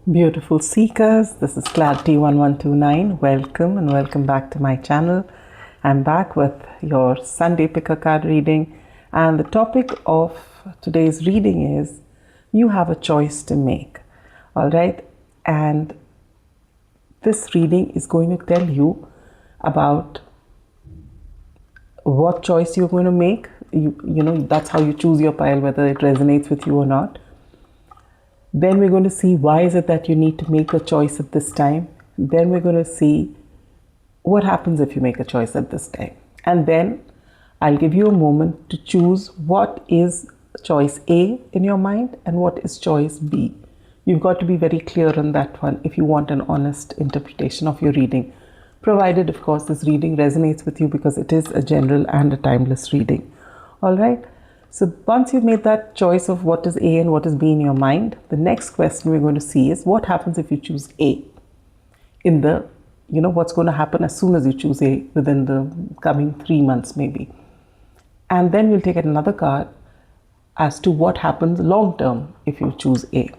Beautiful seekers, this is Clarity 1129. Welcome and welcome back to my channel. I'm back with your Sunday picker card reading, and the topic of today's reading is you have a choice to make. All right, and this reading is going to tell you about what choice you're going to make. You know, that's how you choose your pile, whether it resonates with you or not. Then we're going to see why is it that you need to make a choice at this time. Then we're going to see what happens if you make a choice at this time. And then I'll give you a moment to choose what is choice A in your mind and what is choice B. You've got to be very clear on that one if you want an honest interpretation of your reading. Provided, of course, this reading resonates with you, because it is a general and a timeless reading. All right. So once you've made that choice of what is A and what is B in your mind, the next question we're going to see is what happens if you choose A in the, what's going to happen as soon as you choose A within the coming 3 months maybe. And then we'll take another card as to what happens long term if you choose A.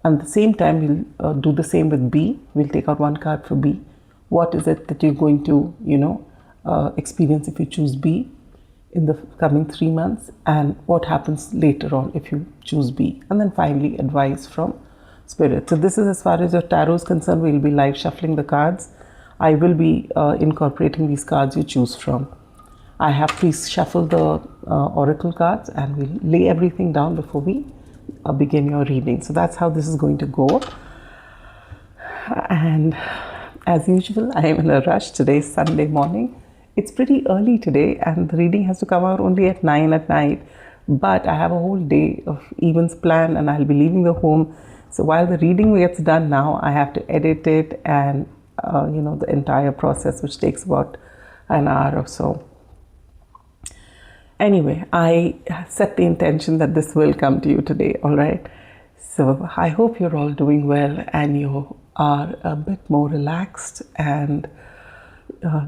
And at the same time, we'll do the same with B. We'll take out one card for B. What is it that you're going to, experience if you choose B in the coming 3 months, and what happens later on if you choose B. And then finally, advice from Spirit. So this is as far as your tarot is concerned. We'll be live shuffling the cards. I will be incorporating these cards you choose from. I have pre-shuffled the oracle cards, and we'll lay everything down before we begin your reading. So that's how this is going to go. And as usual, I am in a rush. Today is Sunday morning. It's pretty early today, and the reading has to come out only at 9 at night. But I have a whole day of events planned, and I'll be leaving the home. So while the reading gets done now, I have to edit it and, the entire process, which takes about an hour or so. Anyway, I set the intention that this will come to you today, all right? So I hope you're all doing well and you are a bit more relaxed, and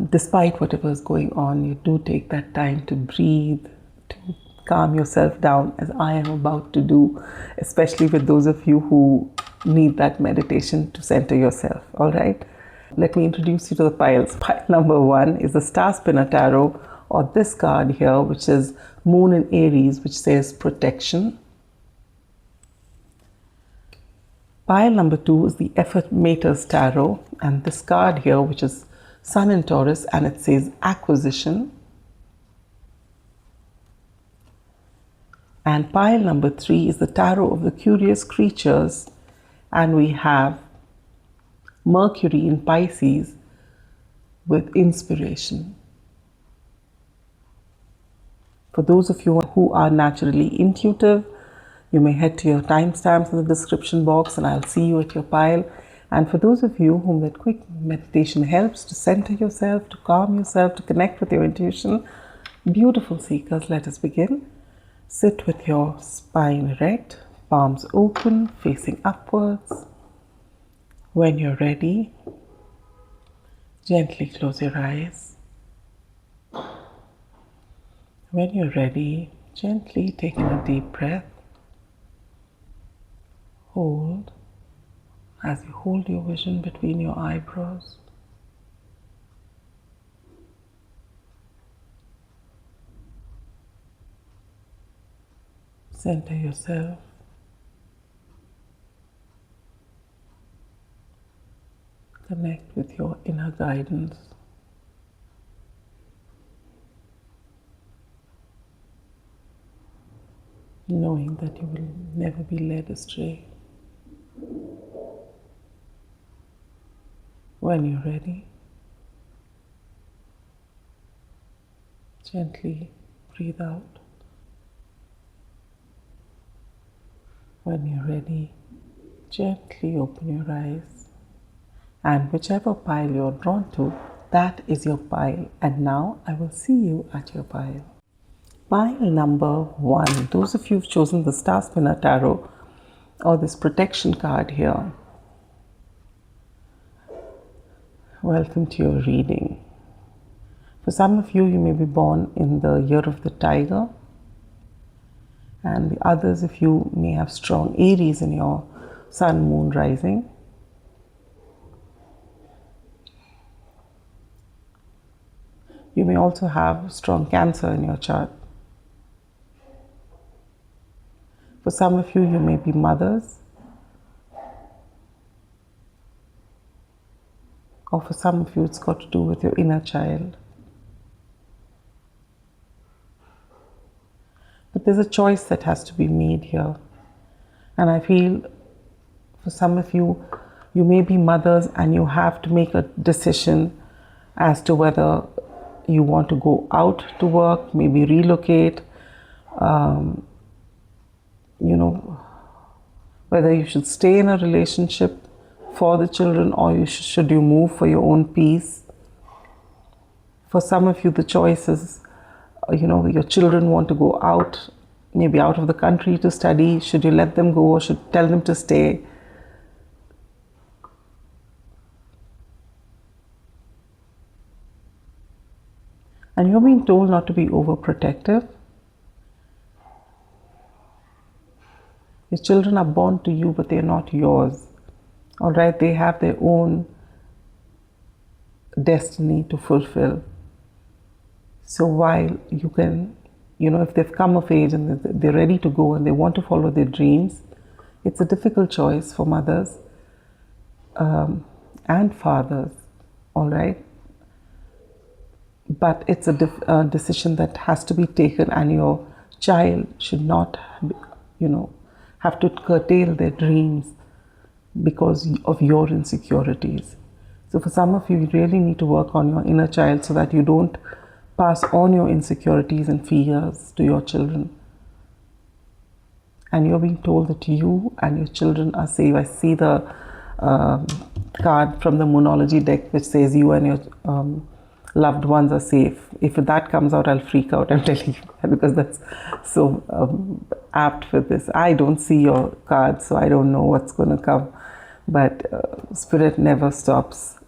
despite whatever is going on, you do take that time to breathe, to calm yourself down, as I am about to do, especially with those of you who need that meditation to center yourself, all right? Let me introduce you to the piles. Pile number 1 is the Star Spinner Tarot, or this card here, which is Moon in Aries, which says protection. Pile number 2 is the Affirmators Tarot, and this card here, which is Sun in Taurus, and it says acquisition. And pile number 3 is the Tarot of the Curious Creatures, and we have Mercury in Pisces with inspiration. For those of you who are naturally intuitive, you may head to your timestamps in the description box, and I'll see you at your pile. And for those of you whom that quick meditation helps to center yourself, to calm yourself, to connect with your intuition, beautiful seekers, let us begin. Sit with your spine erect, palms open, facing upwards. When you're ready, gently close your eyes. When you're ready, gently take in a deep breath. Hold. As you hold your vision between your eyebrows, center yourself. Connect with your inner guidance. Knowing that you will never be led astray. When you're ready, gently breathe out. When you're ready, gently open your eyes. And whichever pile you're drawn to, that is your pile. And now I will see you at your pile. Pile number 1. Those of you who've chosen the Star Spinner Tarot, or this protection card here, welcome to your reading. For some of you, you may be born in the year of the tiger, and the others of you may have strong Aries in your sun, moon, rising. You may also have strong Cancer in your chart. For some of you, you may be mothers. Or for some of you, it's got to do with your inner child. But there's a choice that has to be made here. And I feel for some of you, you may be mothers and you have to make a decision as to whether you want to go out to work, maybe relocate, whether you should stay in a relationship for the children or should you move for your own peace. For some of you, the choice is, your children want to go out, maybe out of the country to study. Should you let them go or should you tell them to stay? And you're being told not to be overprotective. Your children are born to you, but they're not yours. All right, they have their own destiny to fulfill. So while you can, if they've come of age and they're ready to go and they want to follow their dreams, it's a difficult choice for mothers and fathers, all right? But it's a decision that has to be taken, and your child should not, have to curtail their dreams because of your insecurities. So for some of you, you really need to work on your inner child so that you don't pass on your insecurities and fears to your children. And you're being told that you and your children are safe. I see the card from the Moonology deck which says you and your loved ones are safe. If that comes out, I'll freak out, I'm telling you, because that's so apt for this. I don't see your card, so I don't know what's going to come. But Spirit never stops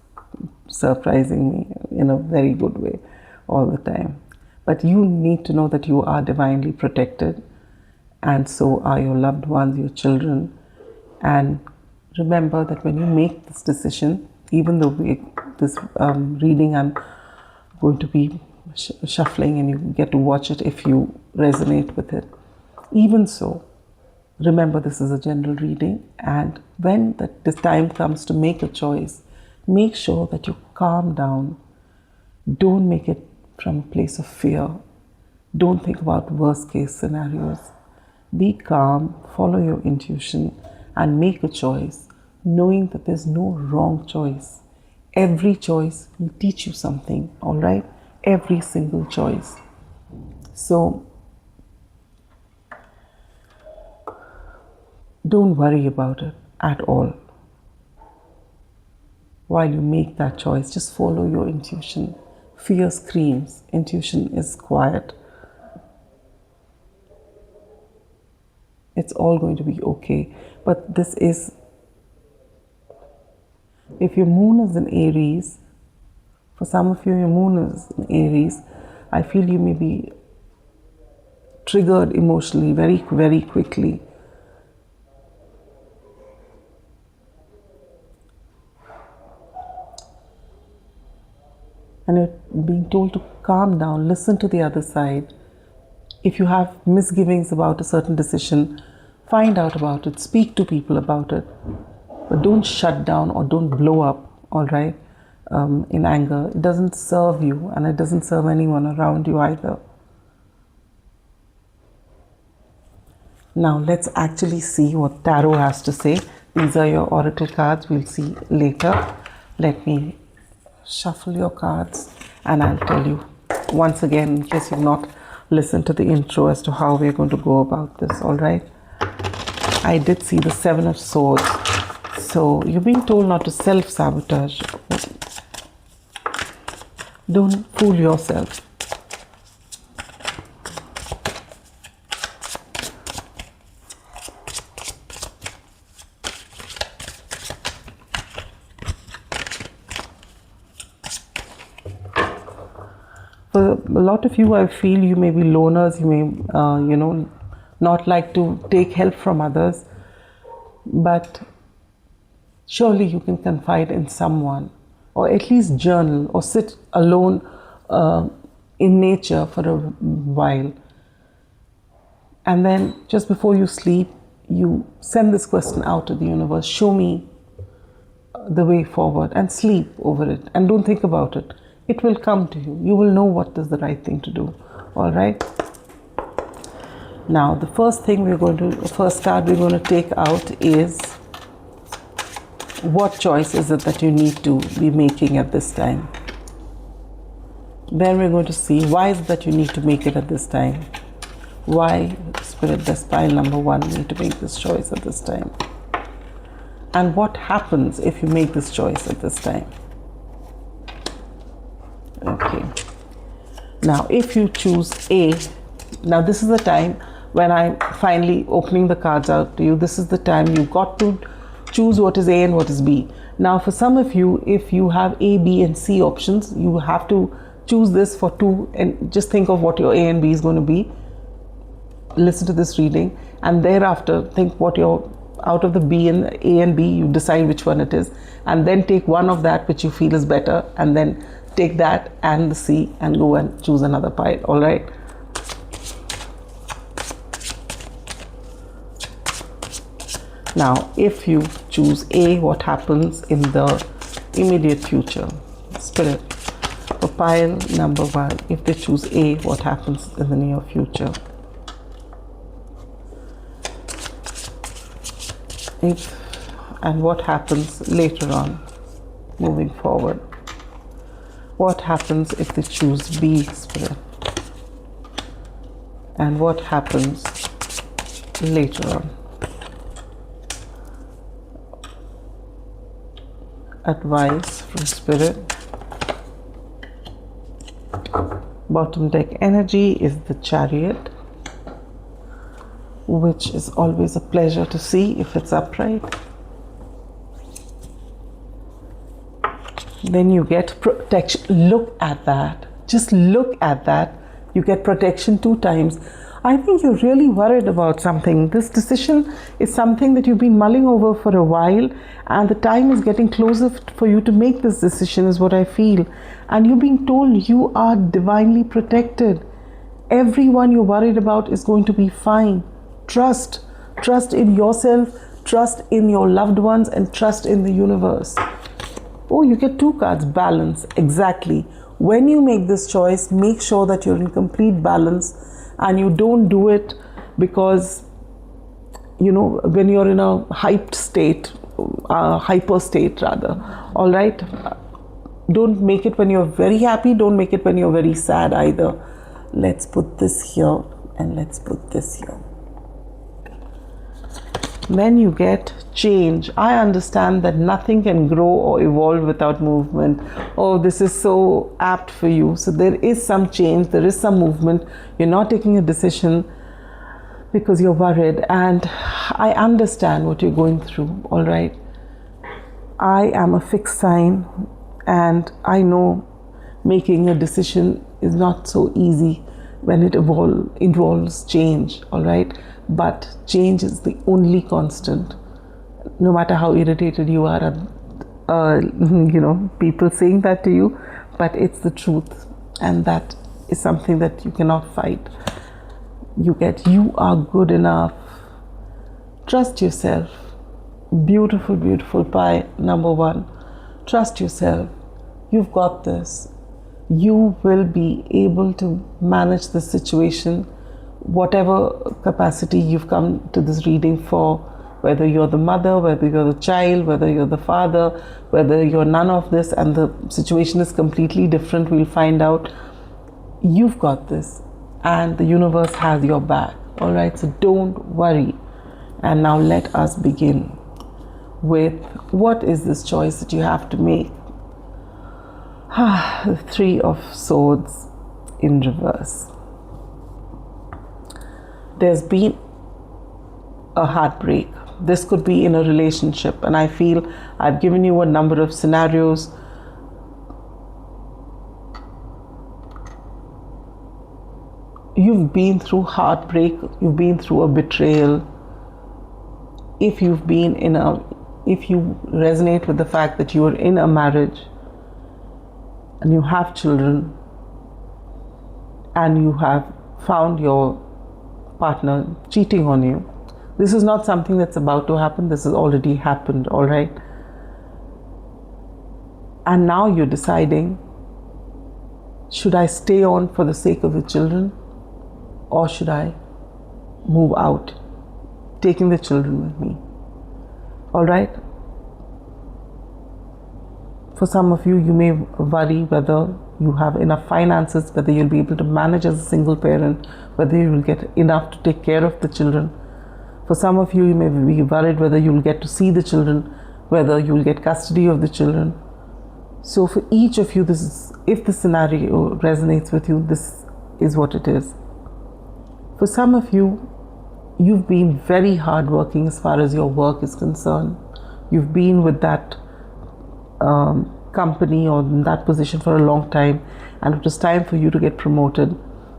surprising me in a very good way all the time. But you need to know that you are divinely protected, and so are your loved ones, your children. And remember that when you make this decision, even though this reading I'm going to be shuffling and you get to watch it if you resonate with it. Even so, remember this is a general reading, and when this time comes to make a choice, make sure that you calm down. Don't make it from a place of fear. Don't think about worst case scenarios. Be calm, follow your intuition, and make a choice, knowing that there's no wrong choice. Every choice will teach you something, all right? Every single choice. So don't worry about it at all. While you make that choice, just follow your intuition. Fear screams, intuition is quiet. It's all going to be okay. But this is, if your moon is in Aries, for some of you, your moon is in Aries, I feel you may be triggered emotionally very, very quickly. And you're being told to calm down, listen to the other side. If you have misgivings about a certain decision, find out about it, speak to people about it. But don't shut down or don't blow up, all right, in anger. It doesn't serve you, and it doesn't serve anyone around you either. Now let's actually see what Tarot has to say. These are your oracle cards. We'll see later. Let me shuffle your cards and I'll tell you once again, in case you've not listened to the intro, as to how we're going to go about this, all right? I did see the Seven of Swords. So you're being told not to self-sabotage. Don't fool yourself. For a lot of you, I feel you may be loners, you may, not like to take help from others. But Surely you can confide in someone, or at least journal, or sit alone in nature for a while. And then just before you sleep, you send this question out to the universe: show me the way forward, and sleep over it. And don't think about it. It will come to you. You will know what is the right thing to do. All right. Now, the first card we're going to take out is, what choice is it that you need to be making at this time? Then we're going to see, why is it that you need to make it at this time? Why, Spirit, does pile number 1 need to make this choice at this time? And what happens if you make this choice at this time? Okay. Now, if you choose A, now this is the time when I'm finally opening the cards out to you. This is the time you've got to choose what is A and what is B. Now, for some of you, if you have A, B, and C options, you have to choose this for 2 and just think of what your A and B is going to be. Listen to this reading, and thereafter think what your, out of the B and A and B, you decide which one it is, and then take one of that which you feel is better, and then take that and the C and go and choose another pile. All right. Now, if you choose A, what happens in the immediate future? Spirit, for pile number 1, if they choose A, what happens in the near future? And what happens later on, moving forward? What happens if they choose B, Spirit? And what happens later on? Advice from Spirit. Bottom deck energy is the Chariot, which is always a pleasure to see if it's upright. Then you get protection. Look at that. Just look at that. You get protection 2 times. I think you're really worried about something. This decision is something that you've been mulling over for a while, and the time is getting closer for you to make this decision, is what I feel. And you're being told you are divinely protected. Everyone you're worried about is going to be fine. Trust in yourself, trust in your loved ones, and trust in the universe. Oh, you get 2 cards. Balance. Exactly. When you make this choice, make sure that you're in complete balance, and you don't do it because, you know, when you're in a hyped state, hyper state rather. All right. Don't make it when you're very happy. Don't make it when you're very sad either. Let's put this here and let's put this here. Then you get change. I understand that nothing can grow or evolve without movement. Oh, this is so apt for you. So there is some change, there is some movement. You're not taking a decision because you're worried, and I understand what you're going through. All right. I am a fixed sign, and I know making a decision is not so easy when it involves change. All right. But change is the only constant. No matter how irritated you are at, you know, people saying that to you, but it's the truth, and that is something that you cannot fight. You are good enough. Trust yourself. Beautiful, beautiful pie number 1. Trust yourself. You've got this. You will be able to manage the situation. Whatever capacity you've come to this reading for, whether you're the mother, whether you're the child, whether you're the father, whether you're none of this and the situation is completely different, we'll find out. You've got this, and the universe has your back. All right, so don't worry. And now let us begin with, what is this choice that you have to make? The 3 of Swords in reverse. There's been a heartbreak. This could be in a relationship, and I feel I've given you a number of scenarios. You've been through heartbreak, you've been through a betrayal. If you've been in a if you resonate with the fact that you are in a marriage and you have children and you have found your partner cheating on you, this is not something that's about to happen. This has already happened, all right? And now you're deciding, should I stay on for the sake of the children, or should I move out, taking the children with me? All right? For some of you, you may worry whether you have enough finances, whether you'll be able to manage as a single parent, whether you will get enough to take care of the children. For some of you, you may be worried whether you'll get to see the children, whether you'll get custody of the children. So for each of you, this is, if the scenario resonates with you, this is what it is. For some of you, you've been very hardworking as far as your work is concerned. You've been with that company or in that position for a long time, and it was time for you to get promoted,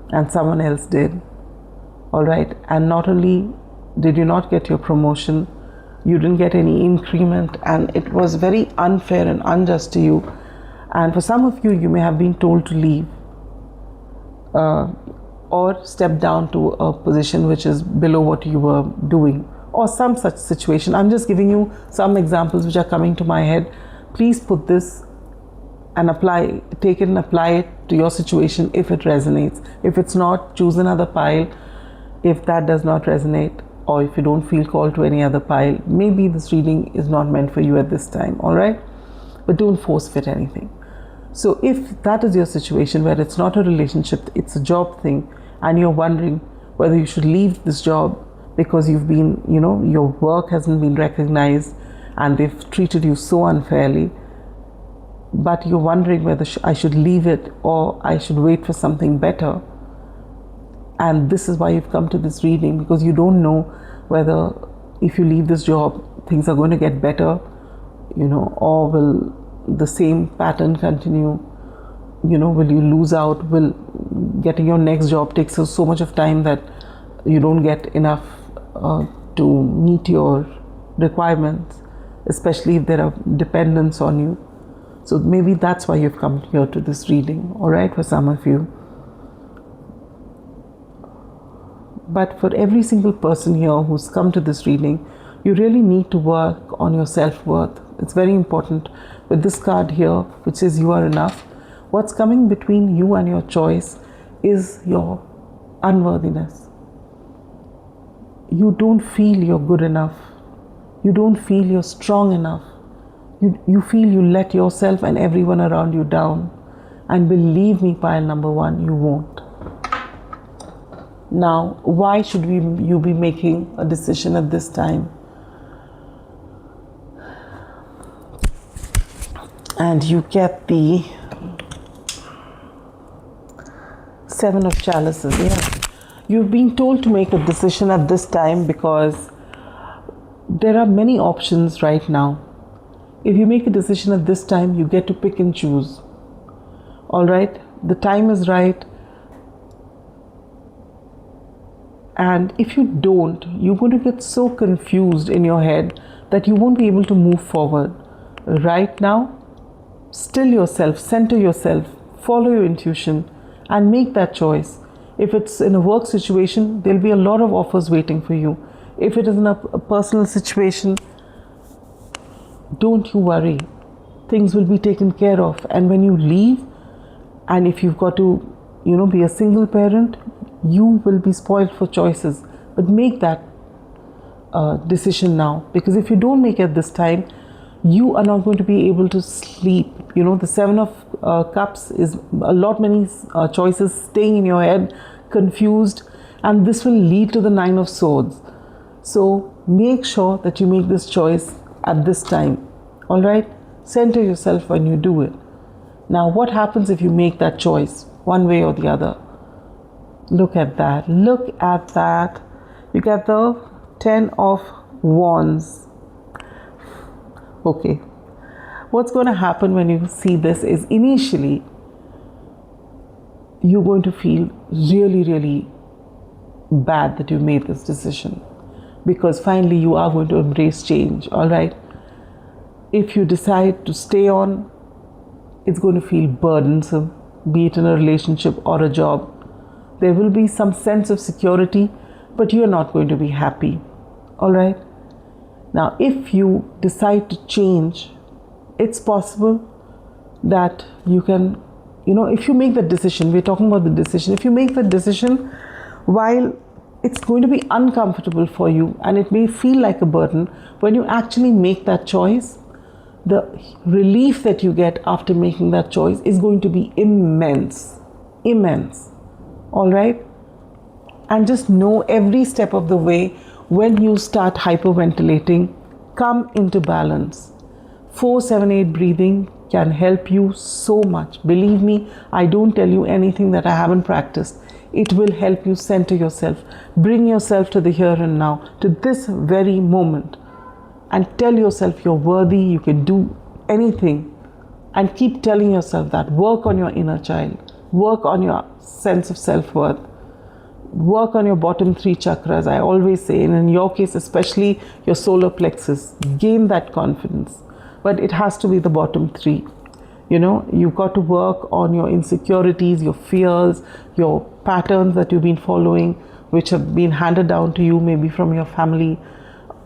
and someone else did. All right, and not only did you not get your promotion, you didn't get any increment, and it was very unfair and unjust to you. And for some of you, you may have been told to leave or step down to a position which is below what you were doing, or some such situation. I'm just giving you some examples which are coming to my head. Please put this and take it and apply it to your situation if it resonates. If it's not, choose another pile. If that does not resonate, or if you don't feel called to any other pile, maybe this reading is not meant for you at this time, all right? But don't force fit anything. So if that is your situation where it's not a relationship, it's a job thing, and you're wondering whether you should leave this job because you've been, your work hasn't been recognized and they've treated you so unfairly, but you're wondering whether I should leave it or I should wait for something better. And this is why you've come to this reading, because you don't know whether if you leave this job, things are going to get better, or will the same pattern continue? Will you lose out? Will getting your next job takes so much of time that you don't get enough to meet your requirements, especially if there are dependents on you. So maybe that's why you've come here to this reading, all right, for some of you. But for every single person here who's come to this reading, you really need to work on your self-worth. It's very important. With this card here, which says you are enough, what's coming between you and your choice is your unworthiness. You don't feel you're good enough. You don't feel you're strong enough. You feel you let yourself and everyone around you down. And believe me, pile number one, you won't. Now, why should you be making a decision at this time? And you get the Seven of Chalices. Yeah, you've been told to make a decision at this time because there are many options right now. If you make a decision at this time, you get to pick and choose. All right, the time is right. And if you don't, you're going to get so confused in your head that you won't be able to move forward. Right now, still yourself, center yourself, follow your intuition, and make that choice. If it's in a work situation, there'll be a lot of offers waiting for you. If it is in a personal situation, don't you worry. Things will be taken care of. And when you leave, and if you've got to, be a single parent, you will be spoiled for choices. But make that decision now, because if you don't make it this time, you are not going to be able to sleep. The Seven of Cups is many choices staying in your head, confused, and this will lead to the Nine of Swords. So make sure that you make this choice at this time. All right? Center yourself when you do it. Now, what happens if you make that choice one way or the other? Look at that. Look at that. You get the Ten of Wands. Okay. What's going to happen when you see this is initially you're going to feel really, really bad that you made this decision, because finally you are going to embrace change. All right. If you decide to stay on, it's going to feel burdensome, be it in a relationship or a job. There will be some sense of security, but you're not going to be happy. All right? Now, if you decide to change, it's possible that you can, if you make that decision, we're talking about the decision. If you make that decision, while it's going to be uncomfortable for you and it may feel like a burden, when you actually make that choice, the relief that you get after making that choice is going to be immense. Immense. All right? And just know every step of the way, when you start hyperventilating, come into balance. 4-7-8 breathing can help you so much. Believe me, I don't tell you anything that I haven't practiced. It will help you center yourself, bring yourself to the here and now, to this very moment, and tell yourself you're worthy, you can do anything, and keep telling yourself that. Work on your inner child, work on your sense of self-worth, work on your bottom 3 chakras, I always say, and in your case especially your solar plexus. Gain that confidence, but it has to be the bottom 3. You've got to work on your insecurities, your fears, your patterns that you've been following, which have been handed down to you, maybe from your family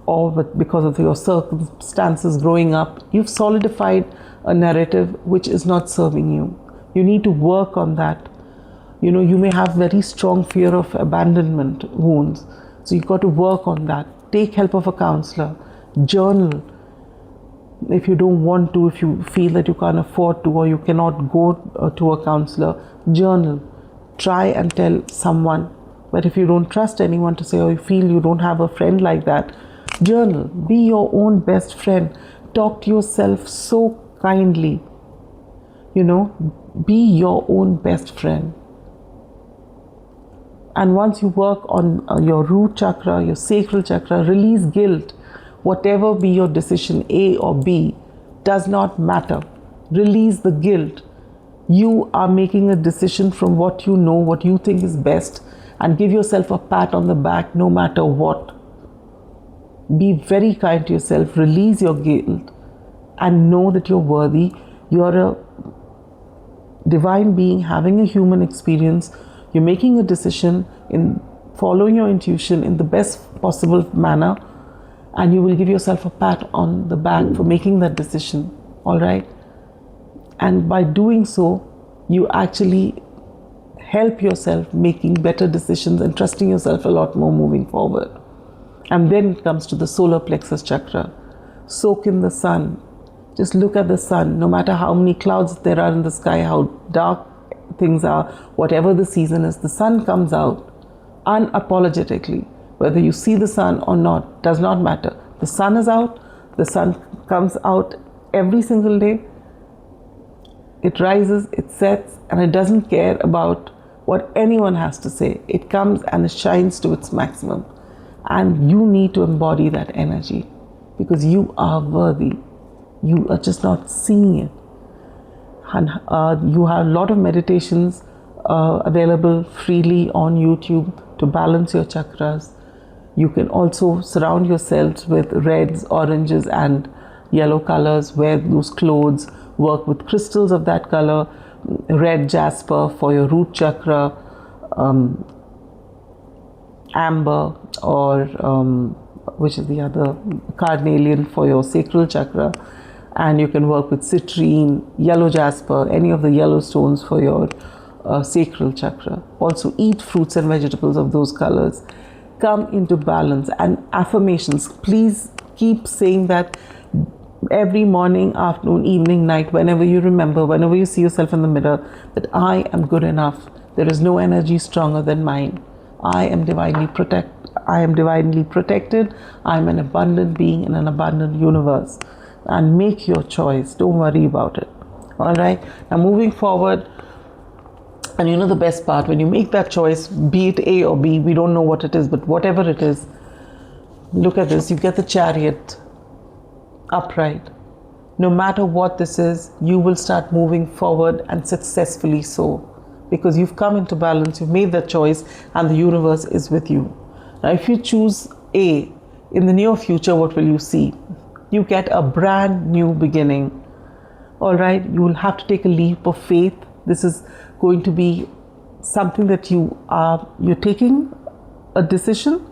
or because of your circumstances growing up. You've solidified a narrative which is not serving you. You need to work on that. You may have very strong fear of abandonment wounds. So you've got to work on that. Take help of a counselor. Journal. If you don't want to, if you feel that you can't afford to, or you cannot go to a counselor, journal. Try and tell someone. But if you don't trust anyone to say, or you feel you don't have a friend like that, journal. Be your own best friend. Talk to yourself so kindly. Be your own best friend. And once you work on your root chakra, your sacral chakra, release guilt. Whatever be your decision, A or B, does not matter. Release the guilt. You are making a decision from what you know, what you think is best, and give yourself a pat on the back no matter what. Be very kind to yourself. Release your guilt and know that you're worthy. You're a divine being having a human experience. You're making a decision in following your intuition in the best possible manner, and you will give yourself a pat on the back for making that decision. All right? And by doing so, you actually help yourself making better decisions and trusting yourself a lot more moving forward. And then it comes to the solar plexus chakra. Soak in the sun. Just look at the sun. No matter how many clouds there are in the sky, how dark things are, whatever the season is, the sun comes out unapologetically. Whether you see the sun or not, does not matter. The sun is out. The sun comes out every single day. It rises, it sets, and it doesn't care about what anyone has to say. It comes and it shines to its maximum. And you need to embody that energy because you are worthy. You are just not seeing it. And you have a lot of meditations available freely on YouTube to balance your chakras. You can also surround yourselves with reds, oranges, and yellow colors. Wear those clothes. Work with crystals of that color. Red jasper for your root chakra. Amber or which is the other, carnelian for your sacral chakra. And you can work with citrine, yellow jasper, any of the yellow stones for your sacral chakra. Also eat fruits and vegetables of those colors. Come into balance. And affirmations, please keep saying that every morning, afternoon, evening, night, whenever you remember, whenever you see yourself in the mirror, that I am good enough. There is no energy stronger than mine. I am divinely protected. I am an abundant being in an abundant universe. And make your choice. Don't worry about it. All right. Now moving forward, and you know the best part, when you make that choice, be it A or B, we don't know what it is, but whatever it is, look at this. You get the Chariot upright. No matter what this is, you will start moving forward, and successfully so, because you've come into balance, you've made that choice, and the universe is with you. Now if you choose A, in the near future, what will you see? you get a brand new beginning. All right, you will have to take a leap of faith. This is going to be something that you're taking a decision,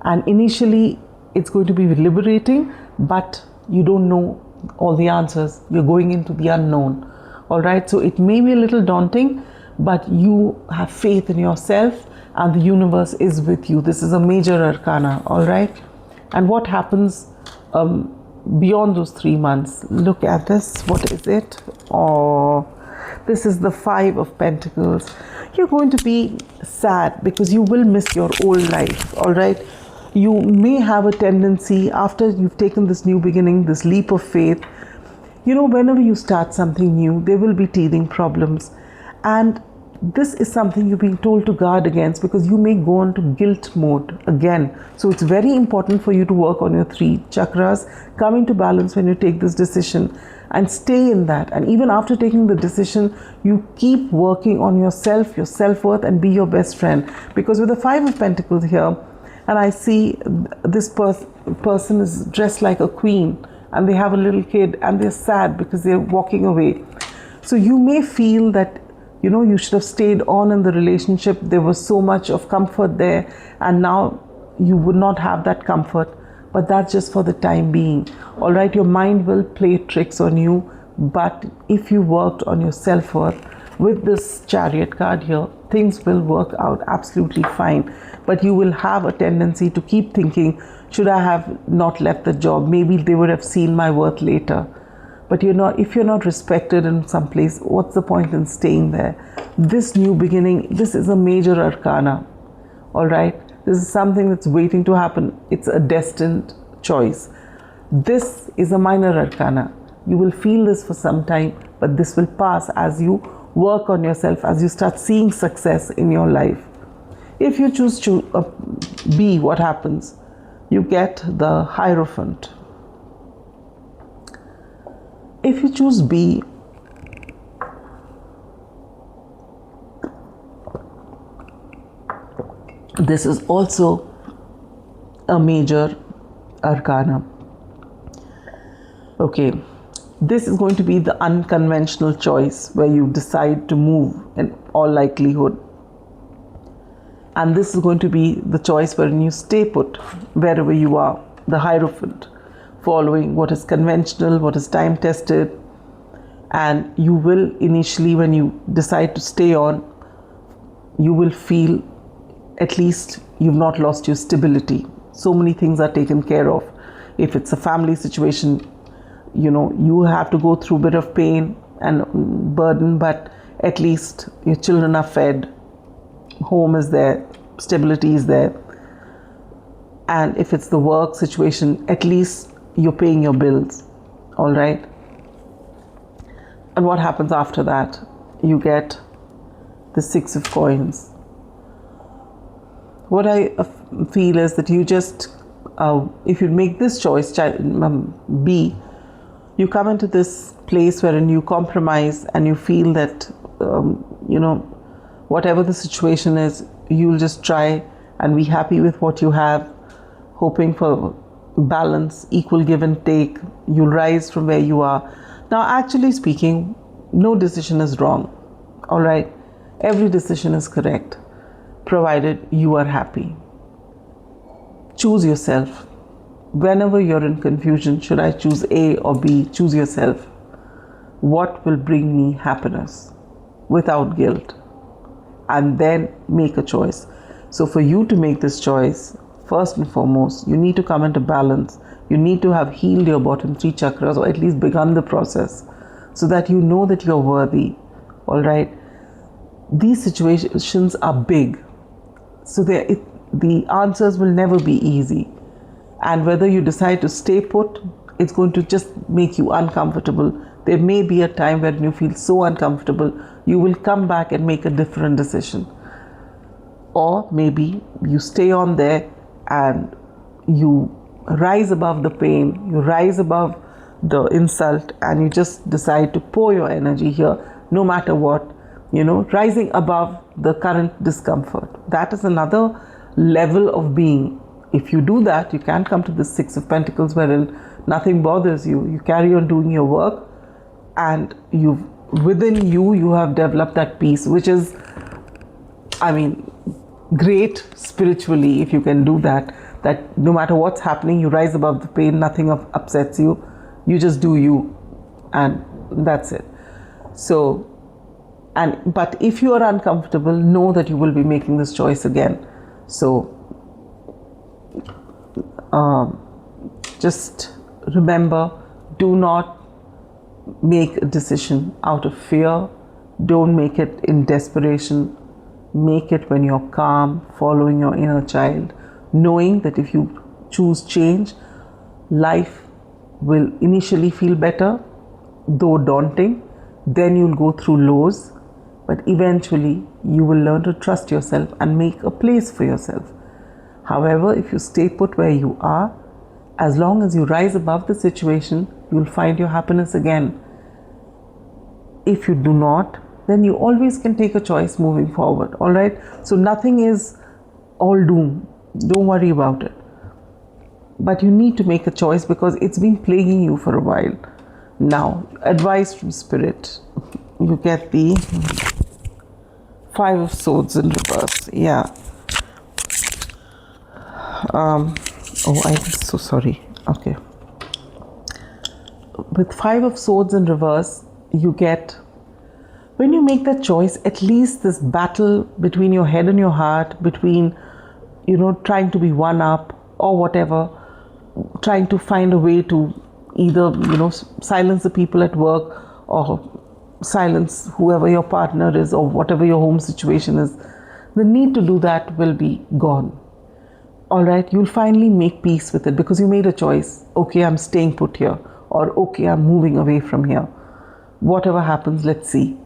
and initially it's going to be liberating, but you don't know all the answers. You're going into the unknown. All right, so it may be a little daunting, but you have faith in yourself and the universe is with you. This is a major arcana. All right, and what happens beyond those 3 months? Look at this. What is it? Oh, this is the 5 of Pentacles. You're going to be sad because you will miss your old life. All right, you may have a tendency, after you've taken this new beginning, this leap of faith, whenever you start something new, there will be teething problems. And this is something you're being told to guard against, because you may go into guilt mode again. So it's very important for you to work on your 3 chakras, come into balance when you take this decision, and stay in that. And even after taking the decision, you keep working on yourself, your self-worth, and be your best friend. Because with the 5 of Pentacles here, and I see this person is dressed like a queen, and they have a little kid, and they're sad because they're walking away. So you may feel that you should have stayed on in the relationship. There was so much of comfort there, and now you would not have that comfort. But that's just for the time being. All right, your mind will play tricks on you, but if you worked on your self-worth with this Chariot card here, things will work out absolutely fine. But you will have a tendency to keep thinking, should I have not left the job? Maybe they would have seen my worth later. But if you're not respected in some place, what's the point in staying there? This new beginning, this is a major arcana. All right, this is something that's waiting to happen. It's a destined choice. This is a minor arcana. You will feel this for some time, but this will pass as you work on yourself, as you start seeing success in your life. If you choose to be, what happens? You get the Hierophant. If you choose B, this is also a major arcana. Okay, this is going to be the unconventional choice where you decide to move in all likelihood. And this is going to be the choice wherein you stay put wherever you are, the Hierophant, following what is conventional, what is time tested. And you will initially, when you decide to stay on, you will feel at least you've not lost your stability. So many things are taken care of. If it's a family situation, you have to go through a bit of pain and burden, but at least your children are fed, home is there, stability is there. And if it's the work situation, at least you're paying your bills. All right. And what happens after that? You get the 6 of Coins. What I feel is that you just, if you make this choice, B, you come into this place wherein you compromise and you feel that, whatever the situation is, you'll just try and be happy with what you have, hoping for balance, equal give and take. You'll rise from where you are. Now, actually speaking, no decision is wrong. All right. Every decision is correct, provided you are happy. Choose yourself. Whenever you're in confusion, should I choose A or B? Choose yourself. What will bring me happiness without guilt? And then make a choice. So for you to make this choice, first and foremost, you need to come into balance. You need to have healed your bottom 3 chakras, or at least begun the process, so that you know that you're worthy. All right. These situations are big. So the answers will never be easy. And whether you decide to stay put, it's going to just make you uncomfortable. There may be a time when you feel so uncomfortable, you will come back and make a different decision. Or maybe you stay on there and you rise above the pain, you rise above the insult, and you just decide to pour your energy here, no matter what, rising above the current discomfort. That is another level of being. if you do that, you can come to the Six of Pentacles wherein nothing bothers you. You carry on doing your work, and within you have developed that peace, which is, I mean, great spiritually if you can do that. That no matter what's happening, you rise above the pain, nothing upsets you. You just do you, and that's it. So, but if you are uncomfortable, know that you will be making this choice again. So, just remember, do not make a decision out of fear. Don't make it in desperation. Make it when you're calm, following your inner child, knowing that if you choose change, life will initially feel better, though daunting. Then you'll go through lows, but eventually you will learn to trust yourself and make a place for yourself. However, if you stay put where you are, as long as you rise above the situation, you'll find your happiness again. If you do not, then you always can take a choice moving forward. All right. So nothing is all doom. Don't worry about it. But you need to make a choice because it's been plaguing you for a while. Now, advice from Spirit. You get the Five of Swords in reverse. Yeah. I'm so sorry. Okay. With Five of Swords in reverse, you get, when you make that choice, at least this battle between your head and your heart, between, trying to be one up or whatever, trying to find a way to either, silence the people at work or silence whoever your partner is or whatever your home situation is, the need to do that will be gone. All right, you'll finally make peace with it because you made a choice. Okay, I'm staying put here, or okay, I'm moving away from here. Whatever happens, let's see.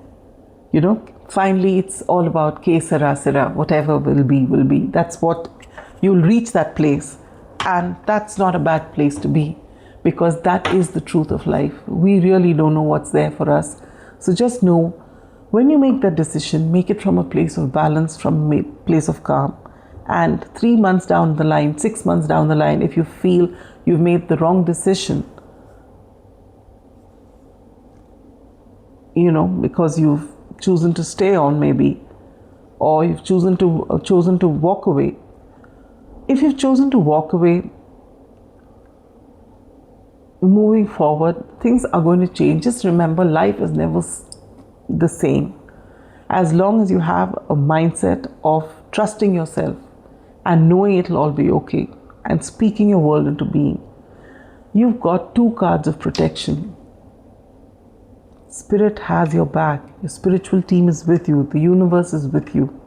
Finally, it's all about ke sara sara, whatever will be, will be. That's what you'll reach, that place. And that's not a bad place to be, because that is the truth of life. We really don't know what's there for us. So just know, when you make that decision, make it from a place of balance, from a place of calm. And 3 months down the line, 6 months down the line, if you feel you've made the wrong decision, because you've chosen to stay on maybe, or you've chosen to walk away. If you've chosen to walk away, moving forward, things are going to change. Just remember, life is never the same. As long as you have a mindset of trusting yourself and knowing it'll all be okay and speaking your world into being, you've got 2 cards of protection. Spirit has your back. Your spiritual team is with you. The universe is with you.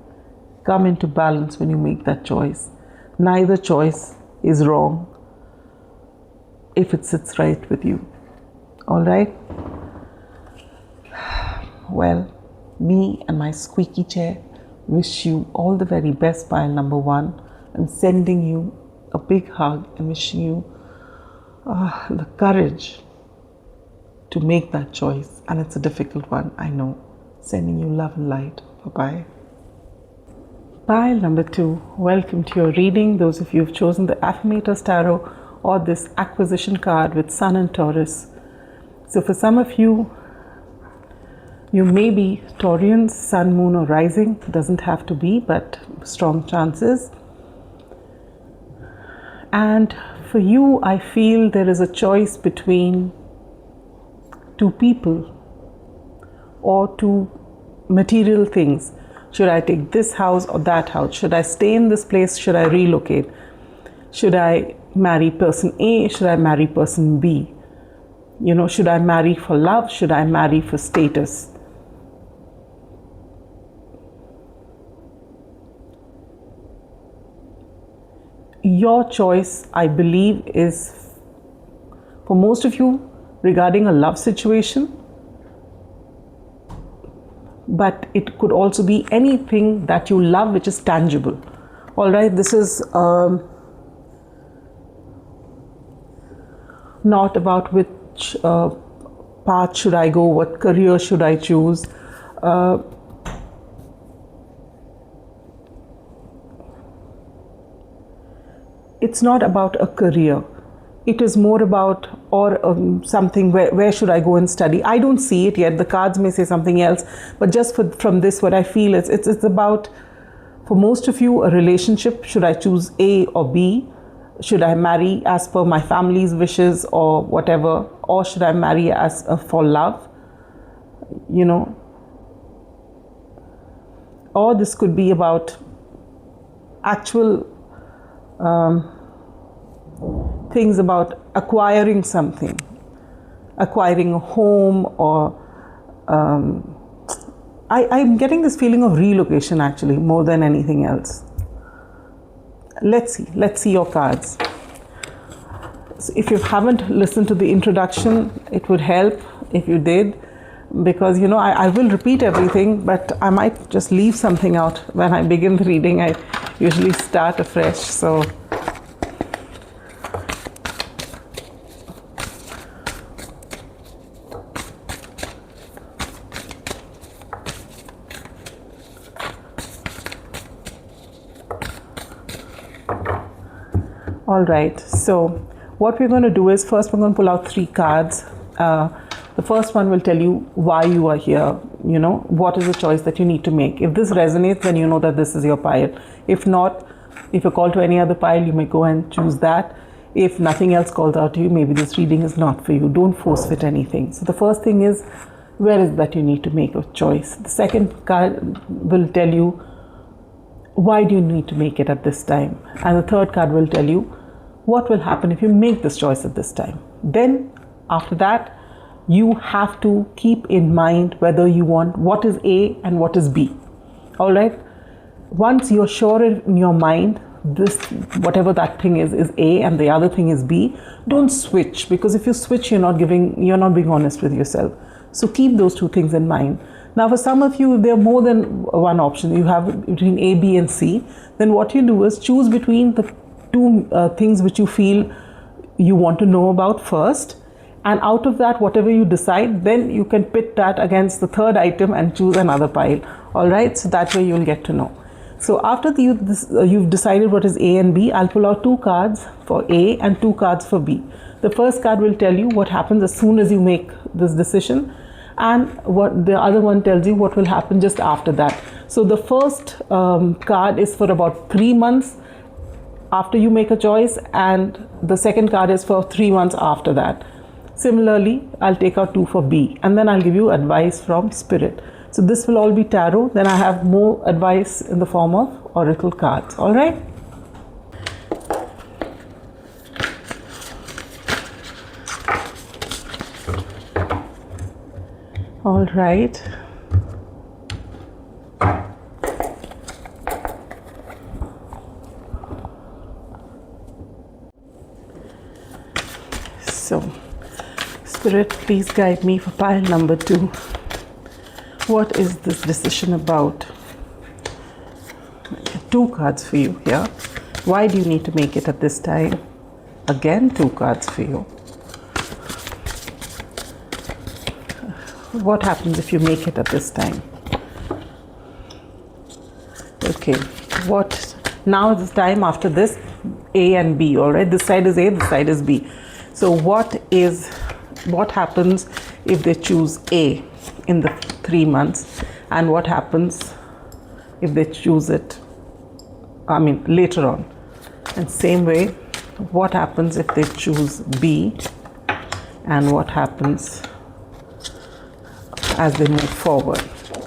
Come into balance when you make that choice. Neither choice is wrong if it sits right with you. All right? Well, me and my squeaky chair wish you all the very best, pile number 1. I'm sending you a big hug and wishing you the courage to make that choice. And it's a difficult one, I know. Sending you love and light. Bye-bye. Pile number 2, welcome to your reading. Those of you who've chosen the Affirmators Tarot or this acquisition card with Sun and Taurus. So for some of you, you may be Taurians, Sun, Moon or Rising. Doesn't have to be, but strong chances. And for you, I feel there is a choice between 2 people or 2 material things. Should I take this house or that house? Should I stay in this place? Should I relocate? Should I marry person A? Should I marry person B? Should I marry for love? Should I marry for status? Your choice, I believe, is for most of you regarding a love situation, but it could also be anything that you love which is tangible. All right, this is not about which path should I go, what career should I choose. It's it's not about a career. It is more about, or something, where should I go and study? I don't see it yet. The cards may say something else, but just from this, what I feel is it's about, for most of you, a relationship. Should I choose A or B? Should I marry as per my family's wishes or whatever? Or should I marry as for love? You know? Or this could be about actual things about acquiring something, acquiring a home, or I'm getting this feeling of relocation actually, more than anything else. Let's see your cards. So if you haven't listened to the introduction, it would help if you did, because you know I will repeat everything, but I might just leave something out when I begin the reading. I usually start afresh, so all right. So what we're going to do is, first we're going to pull out 3 cards. The first one will tell you why you are here, you know, what is the choice that you need to make. If this resonates, then you know that this is your pile. If not, if you're called to any other pile, you may go and choose that. If nothing else calls out to you, maybe this reading is not for you. Don't force fit anything. So the first thing is, where is that you need to make a choice. The second card will tell you, why do you need to make it at this time? And the third card will tell you, what will happen if you make this choice at this time. Then after that, you have to keep in mind whether you want what is A and what is B. All right. Once you're sure in your mind, this, whatever that thing is A and the other thing is B, don't switch, because if you switch, you're not being honest with yourself. So keep those 2 things in mind. Now, for some of you, if there are more than one option, you have between A, B, and C, then what you do is choose between the 2 things which you feel you want to know about first. And out of that, whatever you decide, then you can pit that against the third item and choose another pile. All right. So that way you'll get to know. So after you've decided what is A and B, I'll pull out 2 cards for A and 2 cards for B. The first card will tell you what happens as soon as you make this decision, and what the other one tells you what will happen just after that. So the first card is for about 3 months after you make a choice, and the second card is for 3 months after that. Similarly, I'll take out 2 for B, and then I'll give you advice from Spirit. So this will all be tarot. Then I have more advice in the form of oracle cards. All right. All right. So, Spirit, please guide me for pile number 2. What is this decision about? 2 cards for you here. Why do you need to make it at this time? Again, 2 cards for you. What happens if you make it at this time? Okay, now is the time after this, A and B, all right? This side is A, this side is B. So what happens if they choose A in the 3 months, and what happens if they choose it, later on? And same way, what happens if they choose B, and what happens as they move forward?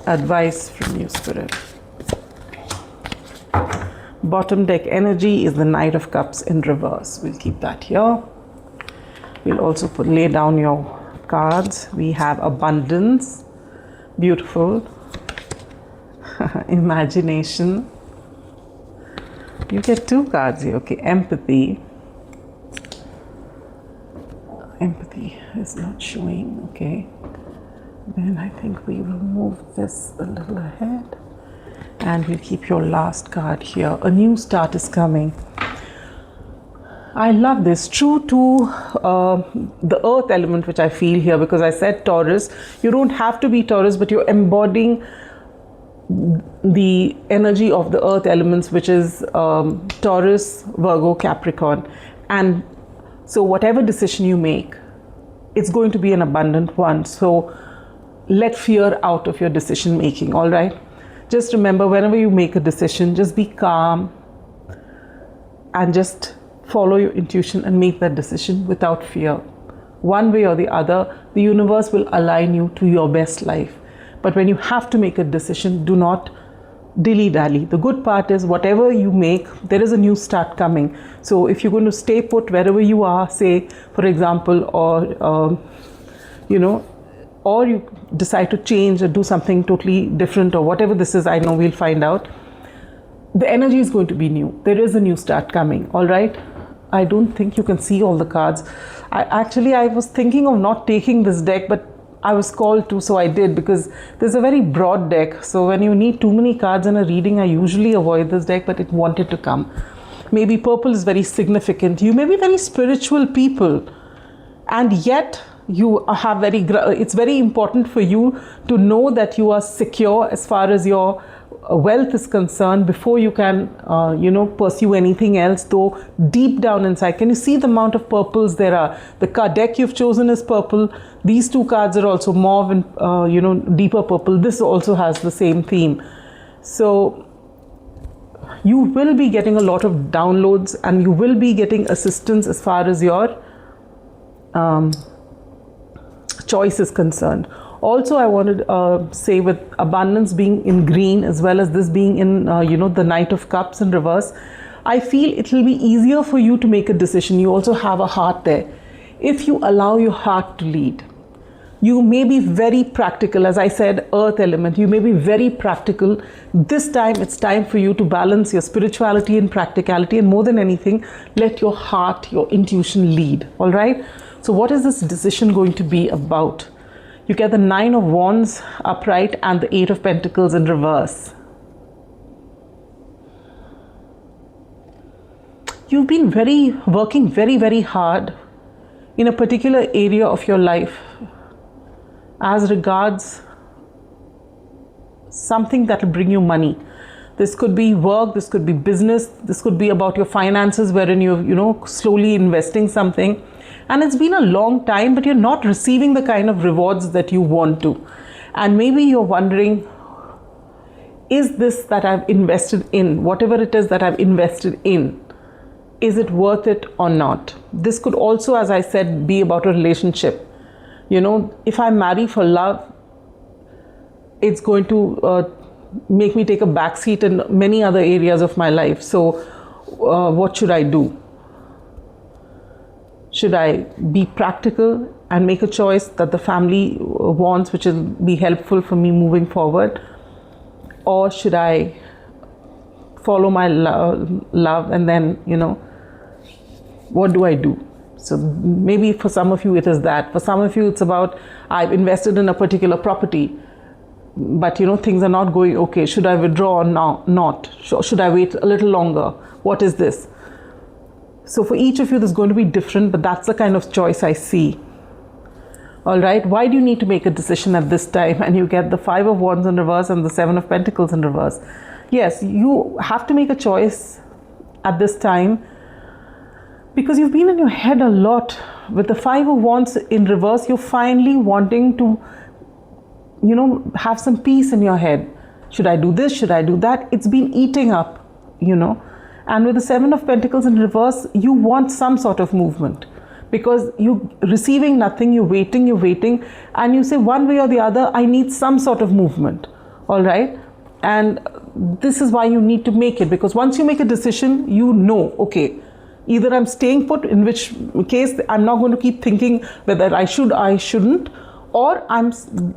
Advice from you, Spirit. Bottom deck energy is the Knight of Cups in reverse. We'll keep that here. We'll also lay down your cards. We have abundance, beautiful, imagination. You get 2 cards here. Okay, empathy. Empathy is not showing. Okay. Then I think we will move this a little ahead, and we'll keep your last card here. A new start is coming. I love this. True to the earth element, which I feel here, because I said Taurus. You don't have to be Taurus, but you're embodying the energy of the earth elements, which is Taurus, Virgo, Capricorn. And so whatever decision you make, it's going to be an abundant one. So let fear out of your decision making, all right? Just remember, whenever you make a decision, just be calm and just follow your intuition and make that decision without fear. One way or the other, the universe will align you to your best life. But when you have to make a decision, do not dilly-dally. The good part is, whatever you make, there is a new start coming. So if you're going to stay put wherever you are, say, for example, or, or you decide to change or do something totally different, or whatever this is, I know we'll find out. The energy is going to be new. There is a new start coming, all right? I don't think you can see all the cards. I was thinking of not taking this deck, but I was called to, so I did, because there's a very broad deck. So when you need too many cards in a reading, I usually avoid this deck, but it wanted to come. Maybe purple is very significant. You may be very spiritual people, and yet you have it's very important for you to know that you are secure as far as your wealth is concerned before you can pursue anything else, though deep down inside. Can you see the amount of purples there are? The card deck you've chosen is purple. These two cards are also mauve and deeper purple. This also has the same theme. So you will be getting a lot of downloads, and you will be getting assistance as far as your choice is concerned. Also, I wanted to say, with abundance being in green as well as this being in the Knight of Cups in reverse, I feel it will be easier for you to make a decision. You also have a heart there. If you allow your heart to lead, you may be very practical. As I said, earth element, you may be very practical. This time it's time for you to balance your spirituality and practicality, and more than anything, let your heart, your intuition lead, all right? So what is this decision going to be about? You get the 9 of Wands upright and the 8 of Pentacles in reverse. You've been working very, very hard in a particular area of your life as regards something that will bring you money. This could be work, this could be business, this could be about your finances, wherein you're slowly investing something. And it's been a long time, but you're not receiving the kind of rewards that you want to. And maybe you're wondering, is this that I've invested in, whatever it is that I've invested in, is it worth it or not? This could also, as I said, be about a relationship. If I marry for love, it's going to make me take a backseat in many other areas of my life. So what should I do? Should I be practical and make a choice that the family wants, which will be helpful for me moving forward? Or should I follow my love and then, what do I do? So maybe for some of you it is that. For some of you it's about, I've invested in a particular property, but things are not going okay. Should I withdraw or not? Should I wait a little longer? What is this? So for each of you, this is going to be different, but that's the kind of choice I see. All right. Why do you need to make a decision at this time? And you get the 5 of Wands in reverse and the 7 of Pentacles in reverse. Yes, you have to make a choice at this time because you've been in your head a lot. With the 5 of Wands in reverse, you're finally wanting to, have some peace in your head. Should I do this? Should I do that? It's been eating up, And with the 7 of Pentacles in reverse, you want some sort of movement because you're receiving nothing, you're waiting, and you say one way or the other, I need some sort of movement, all right? And this is why you need to make it, because once you make a decision, okay, either I'm staying put, in which case I'm not going to keep thinking whether I should, I shouldn't, or I'm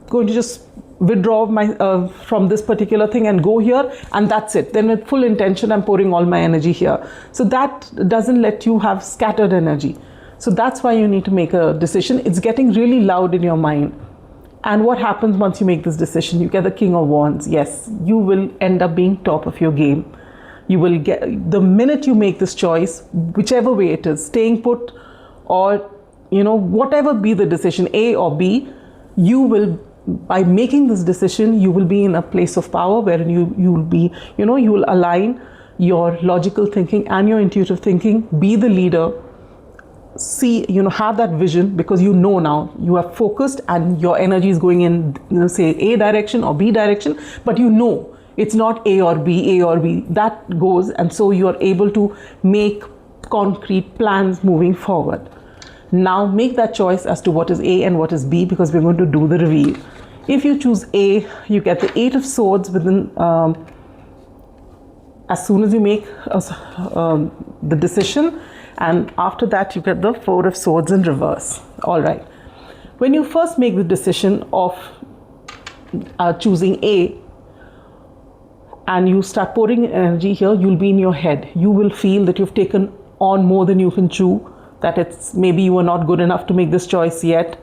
going to just withdraw from this particular thing and go here, and that's it. Then with full intention, I'm pouring all my energy here. So that doesn't let you have scattered energy. So that's why you need to make a decision. It's getting really loud in your mind. And what happens once you make this decision? You get the King of Wands. Yes, you will end up being top of your game. You will get, the minute you make this choice, whichever way it is, staying put or, whatever be the decision, A or B, you will by making this decision, you will be in a place of power wherein you will be, you will align your logical thinking and your intuitive thinking, be the leader, see, have that vision, because now you are focused and your energy is going in, say A direction or B direction, but it's not A or B, that goes, and so you are able to make concrete plans moving forward. Now make that choice as to what is A and what is B, because we're going to do the reveal. If you choose A, you get the 8 of Swords within, as soon as you make the decision, and after that you get the 4 of Swords in reverse. All right. When you first make the decision of choosing A, and you start pouring energy here, you'll be in your head. You will feel that you've taken on more than you can chew, that it's maybe you are not good enough to make this choice yet.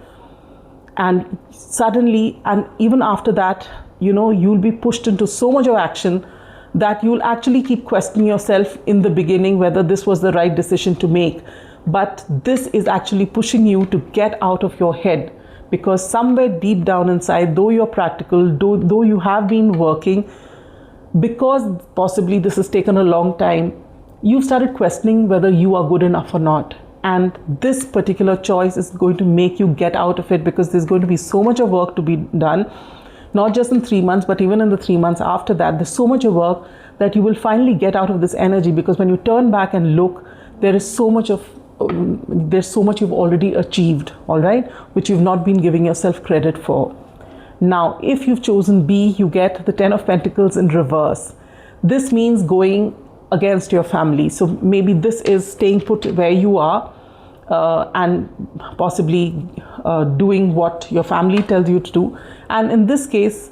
And suddenly, and even after that, you'll be pushed into so much of action that you'll actually keep questioning yourself in the beginning whether this was the right decision to make. But this is actually pushing you to get out of your head, because somewhere deep down inside, though you're practical, though you have been working, because possibly this has taken a long time, you've started questioning whether you are good enough or not. And this particular choice is going to make you get out of it, because there's going to be so much of work to be done, not just in 3 months, but even in the 3 months after that. There's so much of work that you will finally get out of this energy, because when you turn back and look, there's so much you've already achieved, all right, which you've not been giving yourself credit for. Now, if you've chosen B, you get the 10 of Pentacles in reverse. This means going against your family. So maybe this is staying put where you are, and possibly doing what your family tells you to do. And in this case,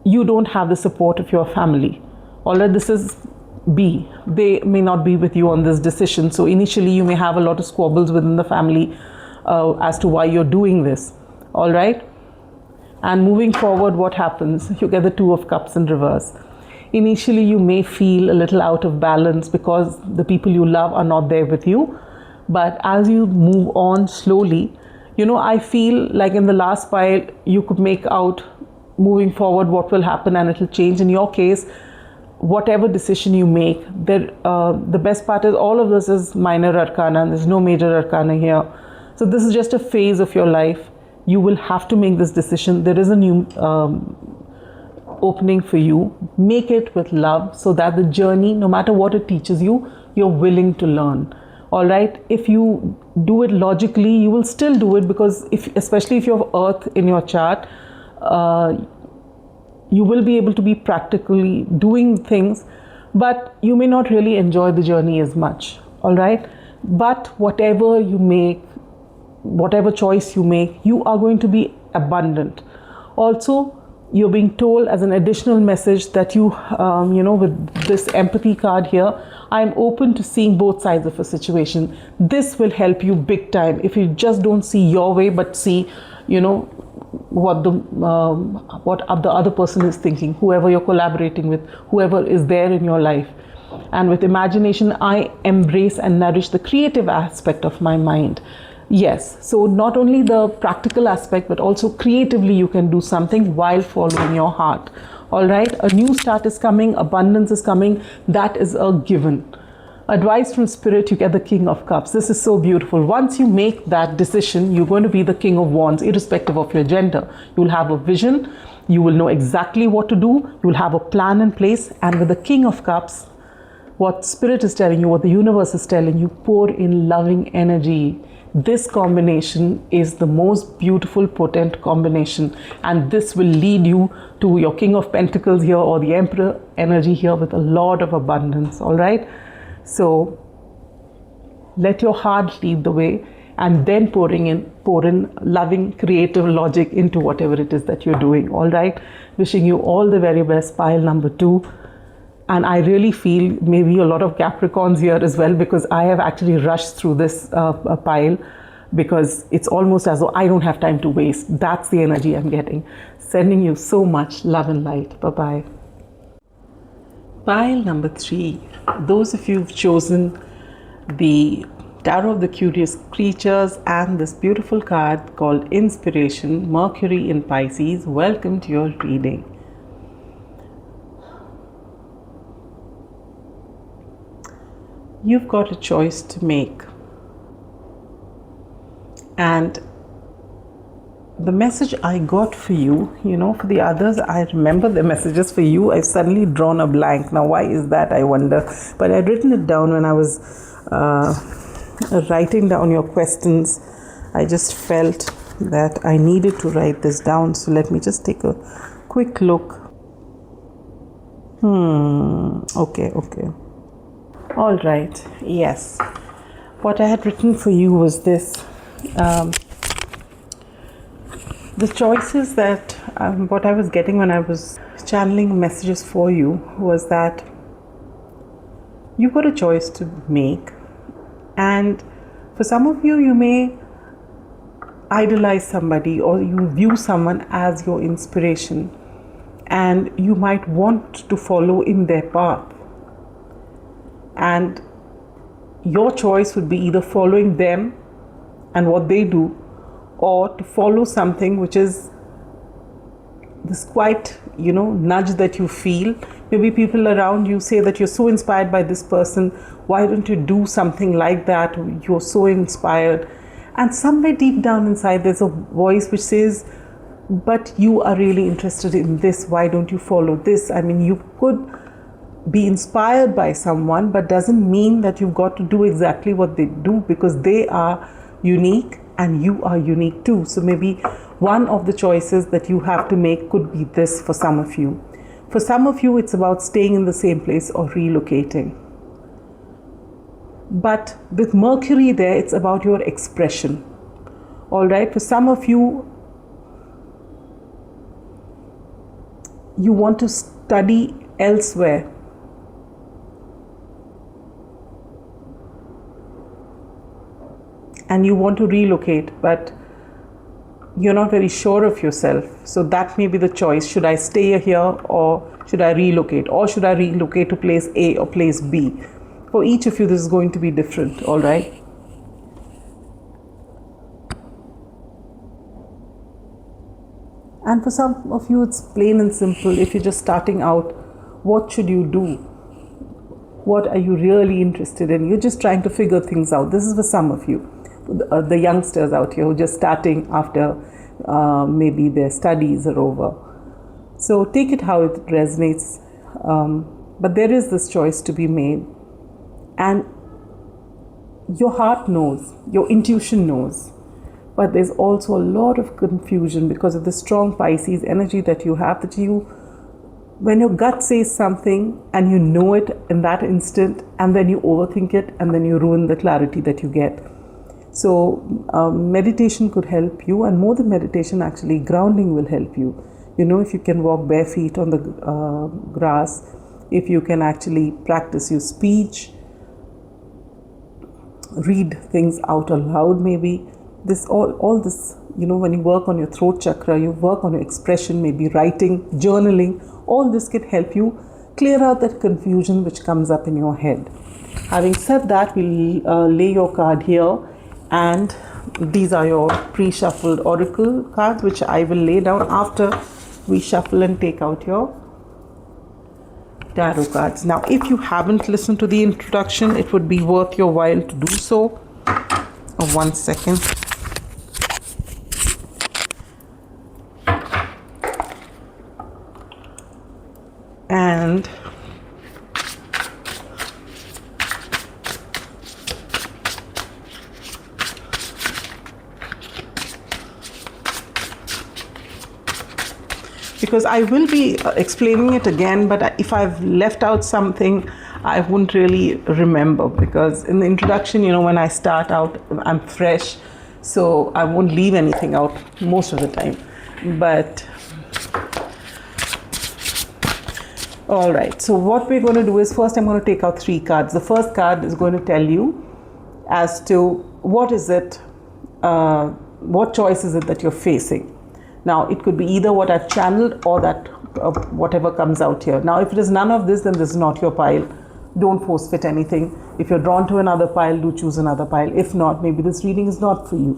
you don't have the support of your family. All right, this is B. They may not be with you on this decision. So initially you may have a lot of squabbles within the family as to why you're doing this. All right. And moving forward, what happens? You get the 2 of Cups in reverse. Initially, you may feel a little out of balance because the people you love are not there with you. But as you move on slowly, I feel like in the last pile, you could make out moving forward what will happen, and it will change. In your case, whatever decision you make, the best part is all of this is minor arcana, and there's no major arcana here. So this is just a phase of your life. You will have to make this decision. There is a new opening for you. Make it with love, so that the journey, no matter what it teaches you, you're willing to learn. All right. If you do it logically, you will still do it, because especially if you have Earth in your chart, you will be able to be practically doing things, but you may not really enjoy the journey as much. All right. But whatever you make, whatever choice you make, you are going to be abundant. Also, you're being told as an additional message that with this empathy card here, I'm open to seeing both sides of a situation. This will help you big time if you just don't see your way, but see, what the other person is thinking, whoever you're collaborating with, whoever is there in your life. And with imagination, I embrace and nourish the creative aspect of my mind. Yes, so not only the practical aspect, but also creatively you can do something while following your heart. All right, a new start is coming, abundance is coming. That is a given. Advice from Spirit, you get the King of Cups. This is so beautiful. Once you make that decision, you're going to be the King of Wands, irrespective of your gender. You'll have a vision. You will know exactly what to do. You'll have a plan in place. And with the King of Cups, what Spirit is telling you, what the universe is telling you, pour in loving energy. This combination is the most beautiful, potent combination, and this will lead you to your King of Pentacles here, or the Emperor energy here, with a lot of abundance. All right, so let your heart lead the way, and then pour in loving, creative logic into whatever it is that you're doing. All right, wishing you all the very best. Pile number 2. And I really feel maybe a lot of Capricorns here as well, because I have actually rushed through this pile, because it's almost as though I don't have time to waste. That's the energy I'm getting. Sending you so much love and light. Bye-bye. Pile number 3. Those of you who've chosen the Tarot of the Curious Creatures, and this beautiful card called Inspiration, Mercury in Pisces. Welcome to your reading. You've got a choice to make. And the message I got for you, for the others, I remember the messages. For you, I've suddenly drawn a blank. Now, why is that, I wonder? But I'd written it down when I was writing down your questions. I just felt that I needed to write this down. So let me just take a quick look. Okay. All right. Yes. What I had written for you was this. The choices that what I was getting when I was channeling messages for you was that you've got a choice to make, and for some of you, you may idolize somebody or you view someone as your inspiration, and you might want to follow in their path, and your choice would be either following them and what they do, or to follow something which is this quite, nudge that you feel. Maybe people around you say that you're so inspired by this person, why don't you do something like that? You're so inspired. And somewhere deep down inside, there's a voice which says, but you are really interested in this, why don't you follow this? I mean, you could be inspired by someone, but doesn't mean that you've got to do exactly what they do, because they are unique and you are unique too. So maybe one of the choices that you have to make could be this for some of you. For some of you, it's about staying in the same place or relocating. But with Mercury there, it's about your expression. All right. For some of you, you want to study elsewhere. And you want to relocate, but you're not very sure of yourself. So that may be the choice. Should I stay here or should I relocate? Or should I relocate to place A or place B? For each of you, this is going to be different, all right? And for some of you, it's plain and simple. If you're just starting out, what should you do? What are you really interested in? You're just trying to figure things out. This is for some of you. The youngsters out here who are just starting after maybe their studies are over. So take it how it resonates. But there is this choice to be made. And your heart knows, your intuition knows. But there's also a lot of confusion because of the strong Pisces energy that you have, that when your gut says something and you know it in that instant, and then you overthink it, and then you ruin the clarity that you get. So meditation could help you, and more than meditation, actually grounding will help you. If you can walk bare feet on the grass, if you can actually practice your speech, read things out aloud, maybe this all this, when you work on your throat chakra, you work on your expression, maybe writing, journaling, all this can help you clear out that confusion which comes up in your head. Having said that, we'll lay your card here. And these are your pre-shuffled oracle cards, which I will lay down after we shuffle and take out your tarot cards. Now, if you haven't listened to the introduction, it would be worth your while to do so. 1 second. And because I will be explaining it again, but if I've left out something, I wouldn't really remember, because in the introduction, when I start out, I'm fresh, so I won't leave anything out most of the time. But all right, so what we're going to do is, first I'm going to take out 3 cards. The first card is going to tell you as to what is it, what choice is it that you're facing. Now, it could be either what I've channeled or that whatever comes out here. Now, if it is none of this, then this is not your pile. don't force fit anything. If you're drawn to another pile, do choose another pile. If not, maybe this reading is not for you.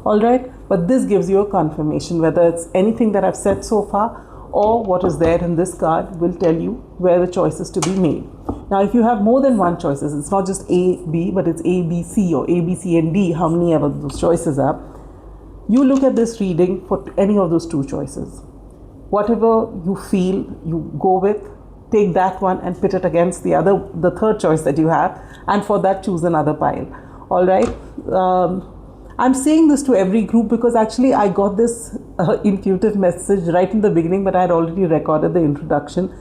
All right, but this gives you a confirmation, whether it's anything that I've said so far or what is there in this card will tell you where the choice is to be made. Now, if you have more than one choices, it's not just A, B, but it's A, B, C or A, B, C and D, how many ever those choices are. You look at this reading for any of those two choices. Whatever you feel, you go with, take that one and pit it against the third choice that you have, and for that choose another pile. All right. I'm saying this to every group because actually I got this intuitive message right in the beginning, but I had already recorded the introduction,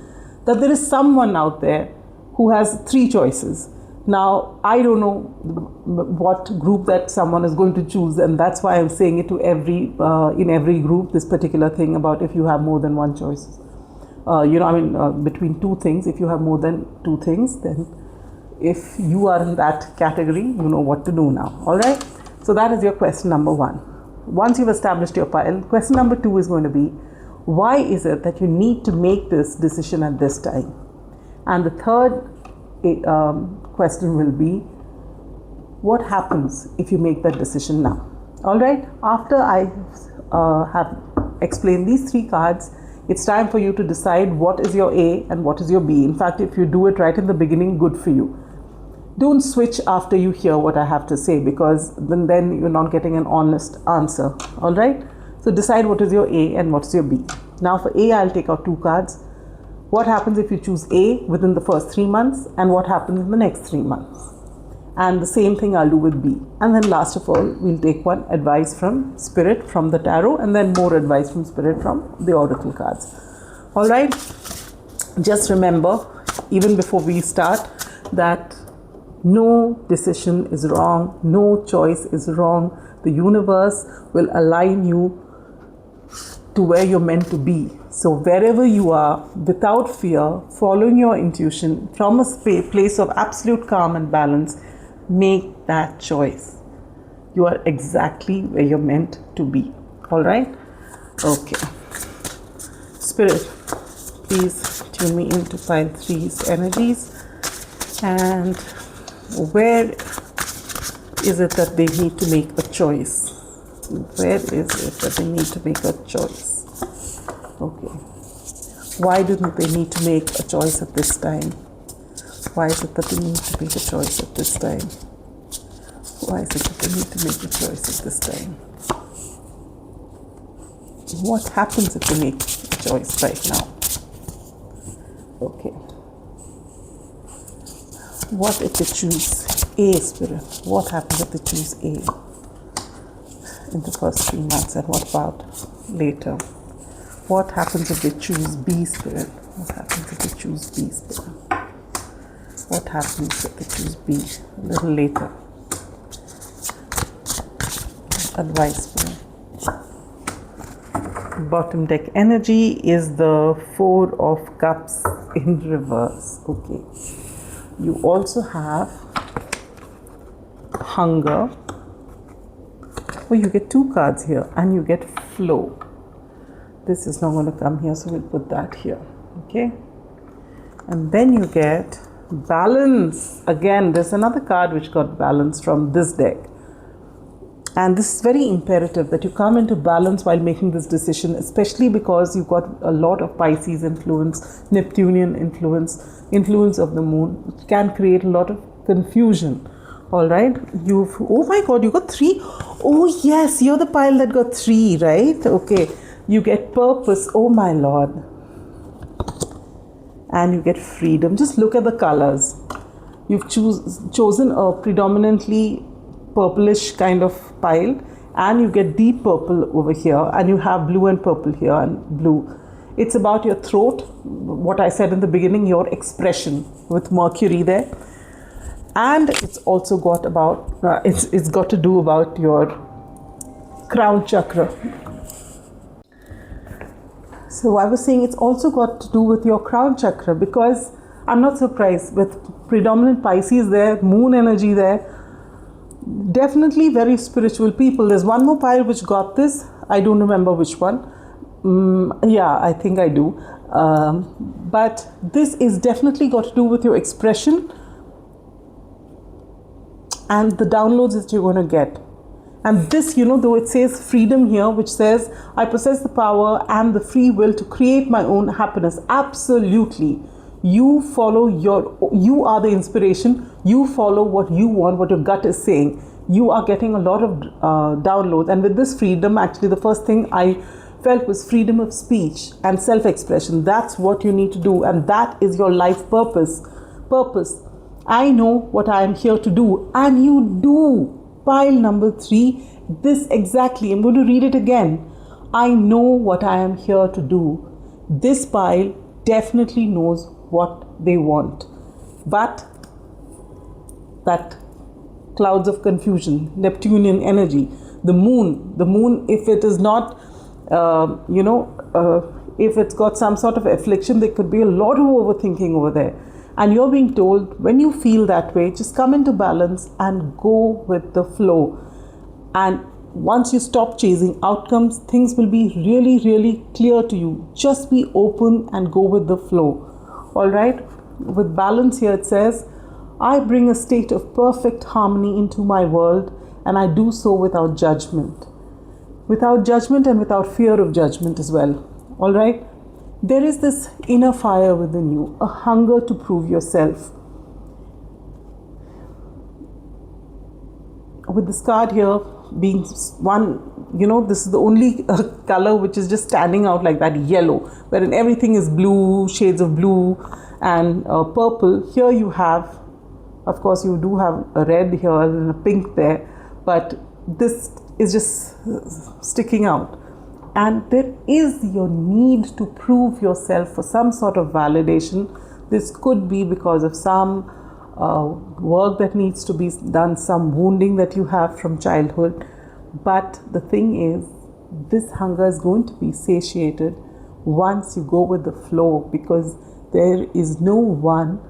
that there is someone out there who has three choices. Now, I don't know what group that someone is going to choose, and that's why I'm saying it to in every group, this particular thing about if you have more than one choice. Between two things, if you have more than two things, then if you are in that category, you know what to do now. All right. So that is your question number one. Once you've established your pile, question number two is going to be, why is it that you need to make this decision at this time? And the third question will be, what happens if you make that decision now? All right. After I have explained these three cards, it's time for you to decide what is your A and what is your B. In fact, if you do it right in the beginning, good for you. Don't switch after you hear what I have to say, because then you're not getting an honest answer. All right. So decide what is your A and what's your B. Now for A, I'll take out two cards. What happens if you choose A within the first 3 months, and what happens in the next 3 months? And the same thing I'll do with B. And then last of all, we'll take one advice from Spirit, from the tarot, and then more advice from Spirit from the oracle cards. All right. Just remember, even before we start, that no decision is wrong. No choice is wrong. The universe will align you to where you're meant to be. So wherever you are, without fear, following your intuition from a place of absolute calm and balance, make that choice. You are exactly where you're meant to be. All right? Okay. Spirit, please tune me into pile 3's energies. And where is it that they need to make a choice? Where is it that they need to make a choice? Okay. Why didn't they need to make a choice at this time? Why is it that they need to make a choice at this time? Why is it that they need to make a choice at this time? What happens if they make a choice right now? Okay. What if they choose A, Spirit? What happens if they choose A in the first 3 months, and what about later? What happens if they choose B, Spirit? What happens if they choose B, Spirit? What happens if they choose B a little later? Advice, Spirit. Bottom deck energy is the 4 of Cups in reverse. Okay. You also have hunger. Oh, you get 2 cards here, and you get flow. This is not going to come here, so we'll put that here. Okay. And then you get balance. Again, there's another card which got balance from this deck. And this is very imperative that you come into balance while making this decision, especially because you've got a lot of Pisces influence, Neptunian influence of the moon, which can create a lot of confusion. All right. Oh my God, you got 3. Oh yes, you're the pile that got 3, right? Okay. You get purpose. Oh my Lord. And you get freedom. Just look at the colors. You've chosen a predominantly purplish kind of pile, and you get deep purple over here, and you have blue and purple here and blue. It's about your throat, what I said in the beginning, your expression with Mercury there. And it's also got about, it's got to do about your crown chakra. So I was saying it's also got to do with your crown chakra, because I'm not surprised with predominant Pisces there, moon energy there. Definitely very spiritual people. There's one more pile which got this. I don't remember which one. Yeah, I think I do. But this is definitely got to do with your expression, and the downloads that you're going to get. And this, though it says freedom here, which says, I possess the power and the free will to create my own happiness. Absolutely. You are the inspiration. You follow what you want, what your gut is saying. You are getting a lot of downloads. And with this freedom, actually, the first thing I felt was freedom of speech and self-expression. That's what you need to do. And that is your life purpose. I know what I am here to do. And you do. Pile number 3, this exactly. I'm going to read it again. I know what I am here to do. This pile definitely knows what they want. But that clouds of confusion, Neptunian energy, the moon, if it is not, if it's got some sort of affliction, there could be a lot of overthinking over there. And you're being told, when you feel that way, just come into balance and go with the flow. And once you stop chasing outcomes, things will be really, really clear to you. Just be open and go with the flow. All right? With balance here, it says, I bring a state of perfect harmony into my world, and I do so without judgment. Without judgment and without fear of judgment as well. All right? There is this inner fire within you, a hunger to prove yourself. With this card here being one, this is the only color which is just standing out like that, yellow, wherein everything is blue, shades of blue and purple. Here you have, of course, you do have a red here and a pink there, but this is just sticking out. And there is your need to prove yourself for some sort of validation. This could be because of some work that needs to be done, some wounding that you have from childhood. But the thing is, this hunger is going to be satiated once you go with the flow, because there is no one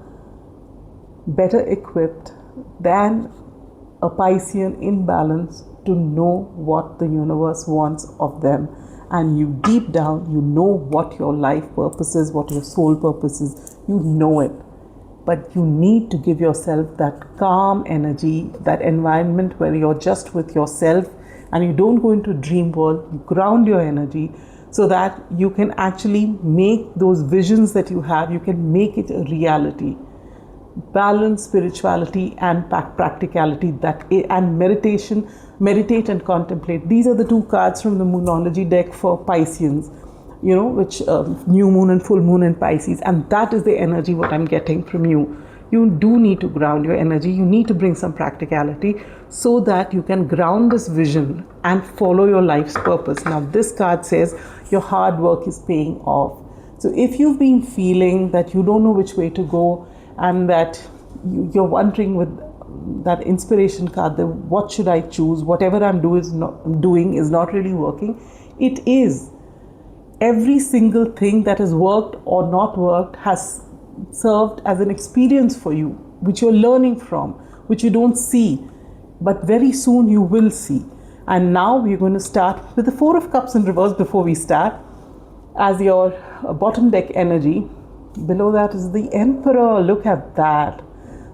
better equipped than a Piscean in balance to know what the universe wants of them. And you deep down, you know what your life purpose is, what your soul purpose is. You know it. But you need to give yourself that calm energy, that environment where you're just with yourself and you don't go into dream world. You ground your energy so that you can actually make those visions that you have, you can make it a reality. Balance, spirituality and practicality, and meditation. Meditate and contemplate. These are the 2 cards from the Moonology deck for Pisceans, which new moon and full moon in Pisces. And that is the energy what I'm getting from you. You do need to ground your energy. You need to bring some practicality so that you can ground this vision and follow your life's purpose. Now, this card says your hard work is paying off. So if you've been feeling that you don't know which way to go, and that you're wondering with that inspiration card, that what should I choose? Whatever I'm doing is not really working. It is. Every single thing that has worked or not worked has served as an experience for you, which you're learning from, which you don't see, but very soon you will see. And now we're going to start with the 4 of Cups in reverse before we start as your bottom deck energy. Below that is the Emperor. Look at that.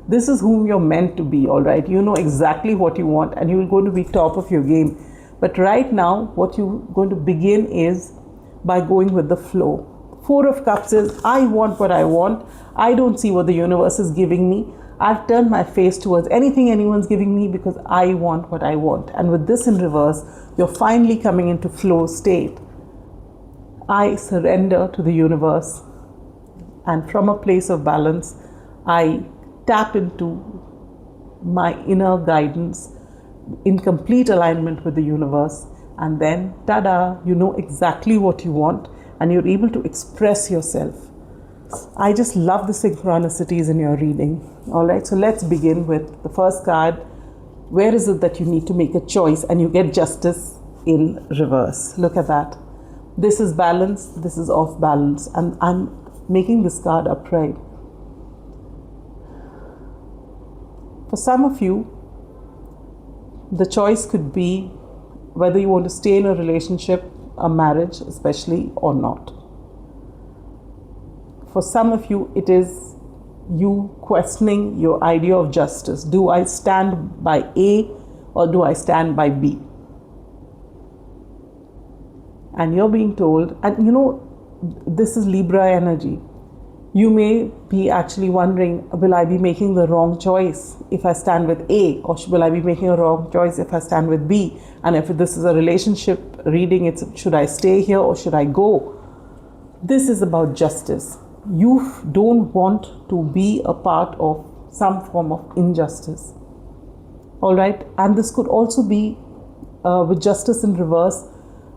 This is whom you're meant to be, all right? You know exactly what you want and you're going to be top of your game. But right now, what you're going to begin is by going with the flow. 4 of Cups is, I want what I want. I don't see what the universe is giving me. I've turned my face towards anything anyone's giving me because I want what I want. And with this in reverse, you're finally coming into flow state. I surrender to the universe. And from a place of balance, I tap into my inner guidance in complete alignment with the universe. And then, tada, you know exactly what you want and you're able to express yourself. I just love the synchronicities in your reading. All right, so let's begin with the first card. Where is it that you need to make a choice and you get justice in reverse? Look at that. This is balance, this is off balance. And I'm making this card upright. For some of you, the choice could be whether you want to stay in a relationship, a marriage especially, or not. For some of you, it is you questioning your idea of justice. Do I stand by A or do I stand by B? And you're being told, and you know, this is Libra energy. You may be actually wondering, will I be making the wrong choice if I stand with A, or will I be making a wrong choice if I stand with B? And if this is a relationship reading, it's should I stay here or should I go? This is about justice. You don't want to be a part of some form of injustice. All right, and this could also be with justice in reverse,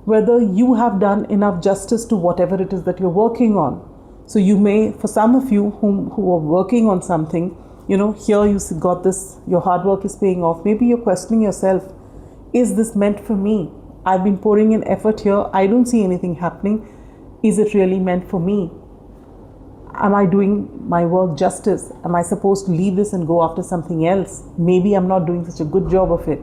whether you have done enough justice to whatever it is that you're working on. So you may, for some of you who are working on something, you know, here you got this, your hard work is paying off. Maybe you're questioning yourself, is this meant for me? I've been pouring in effort here. I don't see anything happening. Is it really meant for me? Am I doing my work justice? Am I supposed to leave this and go after something else? Maybe I'm not doing such a good job of it.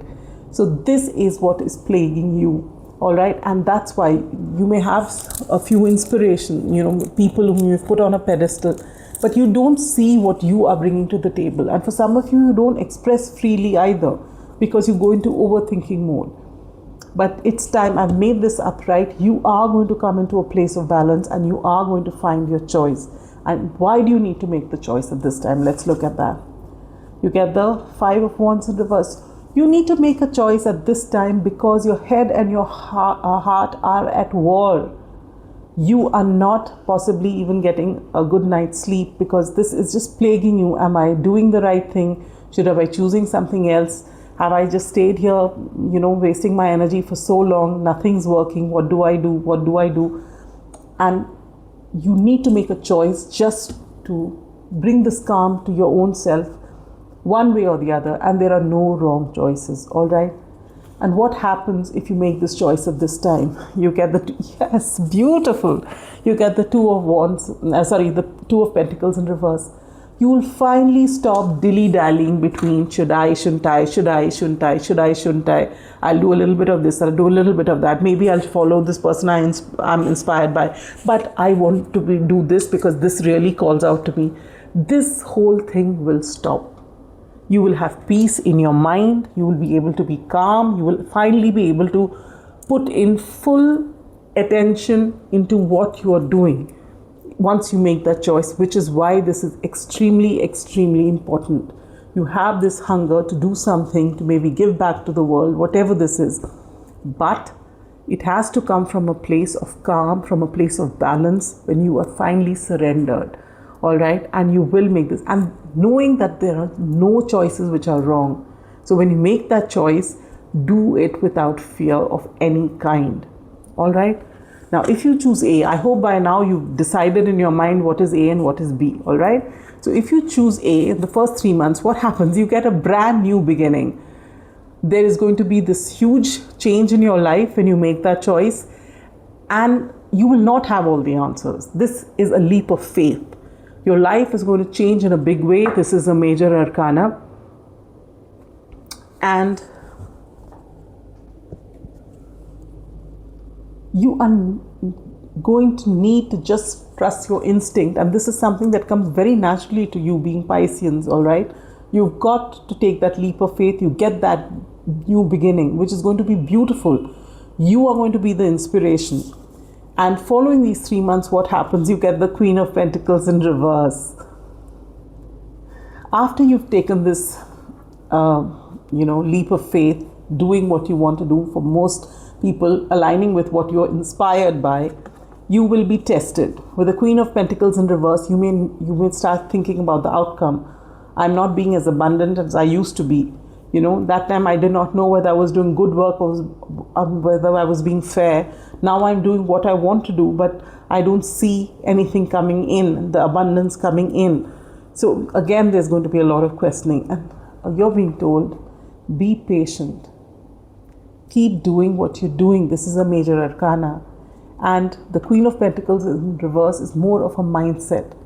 So this is what is plaguing you. All right, and that's why you may have a few inspiration, you know, people whom you've put on a pedestal, but you don't see what you are bringing to the table. And for some of you, you don't express freely either because you go into overthinking mode. But it's time. I've made this upright. You are going to come into a place of balance and you are going to find your choice. And why do you need to make the choice at this time? Let's look at that. You get the 5 of Wands in reverse. You need to make a choice at this time because your head and your heart are at war. You are not possibly even getting a good night's sleep because this is just plaguing you. Am I doing the right thing? Should I be choosing something else? Have I just stayed here, you know, wasting my energy for so long? Nothing's working. What do I do? What do I do? And you need to make a choice just to bring this calm to your own self, one way or the other, and there are no wrong choices. All right. And what happens if you make this choice at this time? You get the yes, beautiful. You get the 2 of Wands. The 2 of Pentacles in reverse. You will finally stop dilly-dallying between should I, shouldn't I, should I, shouldn't I, should I, shouldn't I. I'll do a little bit of this, I'll do a little bit of that. Maybe I'll follow this person I'm inspired by, but I want to do this because this really calls out to me. This whole thing will stop. You will have peace in your mind. You will be able to be calm. You will finally be able to put in full attention into what you are doing once you make that choice, which is why this is extremely, extremely important. You have this hunger to do something, to maybe give back to the world, whatever this is. But it has to come from a place of calm, from a place of balance, when you are finally surrendered. All right, and you will make this, and knowing that there are no choices which are wrong. So when you make that choice, do it without fear of any kind. All right. Now, if you choose A, I hope by now you've decided in your mind what is A and what is B. All right. So if you choose A in the first 3 months, what happens? You get a brand new beginning. There is going to be this huge change in your life when you make that choice, and you will not have all the answers. This is a leap of faith. Your life is going to change in a big way. This is a major arcana. And you are going to need to just trust your instinct. And this is something that comes very naturally to you being Pisceans, all right? You've got to take that leap of faith. You get that new beginning, which is going to be beautiful. You are going to be the inspiration. And following these 3 months, what happens? You get the Queen of Pentacles in reverse. After you've taken this, leap of faith, doing what you want to do, for most people aligning with what you're inspired by, you will be tested. With the Queen of Pentacles in reverse, you may start thinking about the outcome. I'm not being as abundant as I used to be. You know, that time I did not know whether I was doing good work or whether I was being fair. Now I'm doing what I want to do, but I don't see anything coming in, the abundance coming in. So again, there's going to be a lot of questioning. And you're being told, be patient. Keep doing what you're doing. This is a major arcana. And the Queen of Pentacles in reverse is more of a mindset.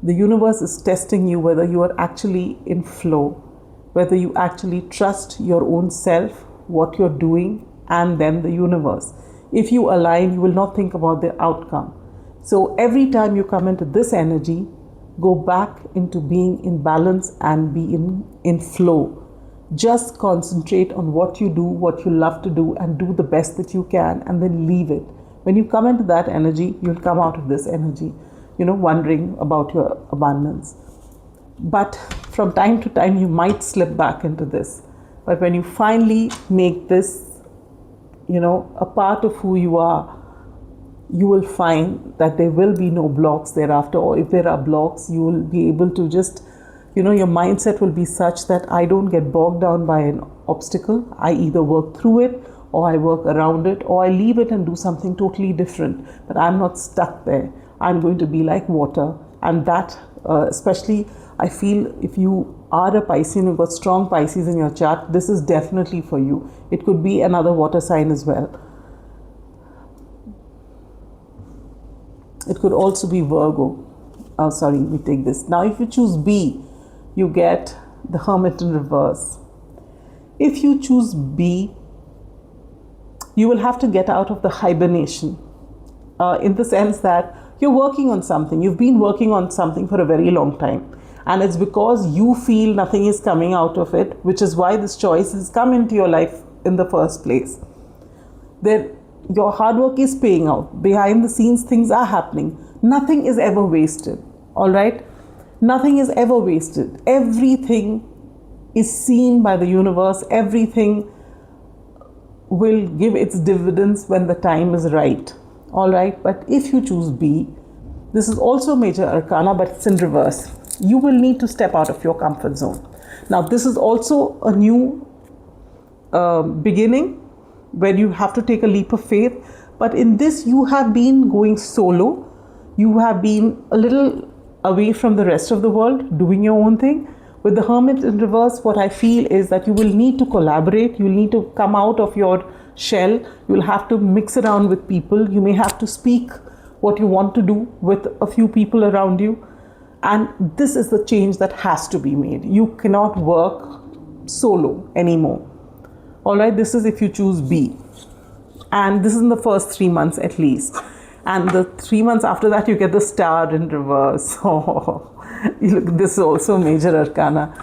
The universe is testing you whether you are actually in flow, whether you actually trust your own self, what you're doing, and then the universe. If you align, you will not think about the outcome. So every time you come into this energy, Go back into being in balance and be in flow. Just concentrate on what you do, what you love to do, and do the best that you can, and then leave it. When you come into that energy, you'll come out of this energy, wondering about your abundance. But from time to time, you might slip back into this. But when you finally make this, a part of who you are, you will find that there will be no blocks thereafter. Or if there are blocks, you will be able to just, your mindset will be such that I don't get bogged down by an obstacle. I either work through it, or I work around it, or I leave it and do something totally different. But I'm not stuck there. I'm going to be like water. And that, especially, I feel if you are a Pisces and you've got strong Pisces in your chart, this is definitely for you. It could be another water sign as well. It could also be Virgo. Oh, sorry, we take this. Now, if you choose B, you get the Hermit in reverse. If you choose B, you will have to get out of the hibernation, in the sense that you're working on something. You've been working on something for a very long time. And it's because you feel nothing is coming out of it, which is why this choice has come into your life in the first place. Your hard work is paying out. Behind the scenes, things are happening. Nothing is ever wasted. All right? Nothing is ever wasted. Everything is seen by the universe. Everything will give its dividends when the time is right. All right? But if you choose B, this is also major arcana, but it's in reverse. You will need to step out of your comfort zone. Now, this is also a new beginning where you have to take a leap of faith. But in this, you have been going solo. You have been a little away from the rest of the world, doing your own thing. With the Hermit in reverse, what I feel is that you will need to collaborate. You will need to come out of your shell. You will have to mix around with people. You may have to speak what you want to do with a few people around you. And this is the change that has to be made. You cannot work solo anymore. All right, this is if you choose B. And this is in the first 3 months at least. And the 3 months after that, you get the Star in reverse. Oh, look, this is also major arcana.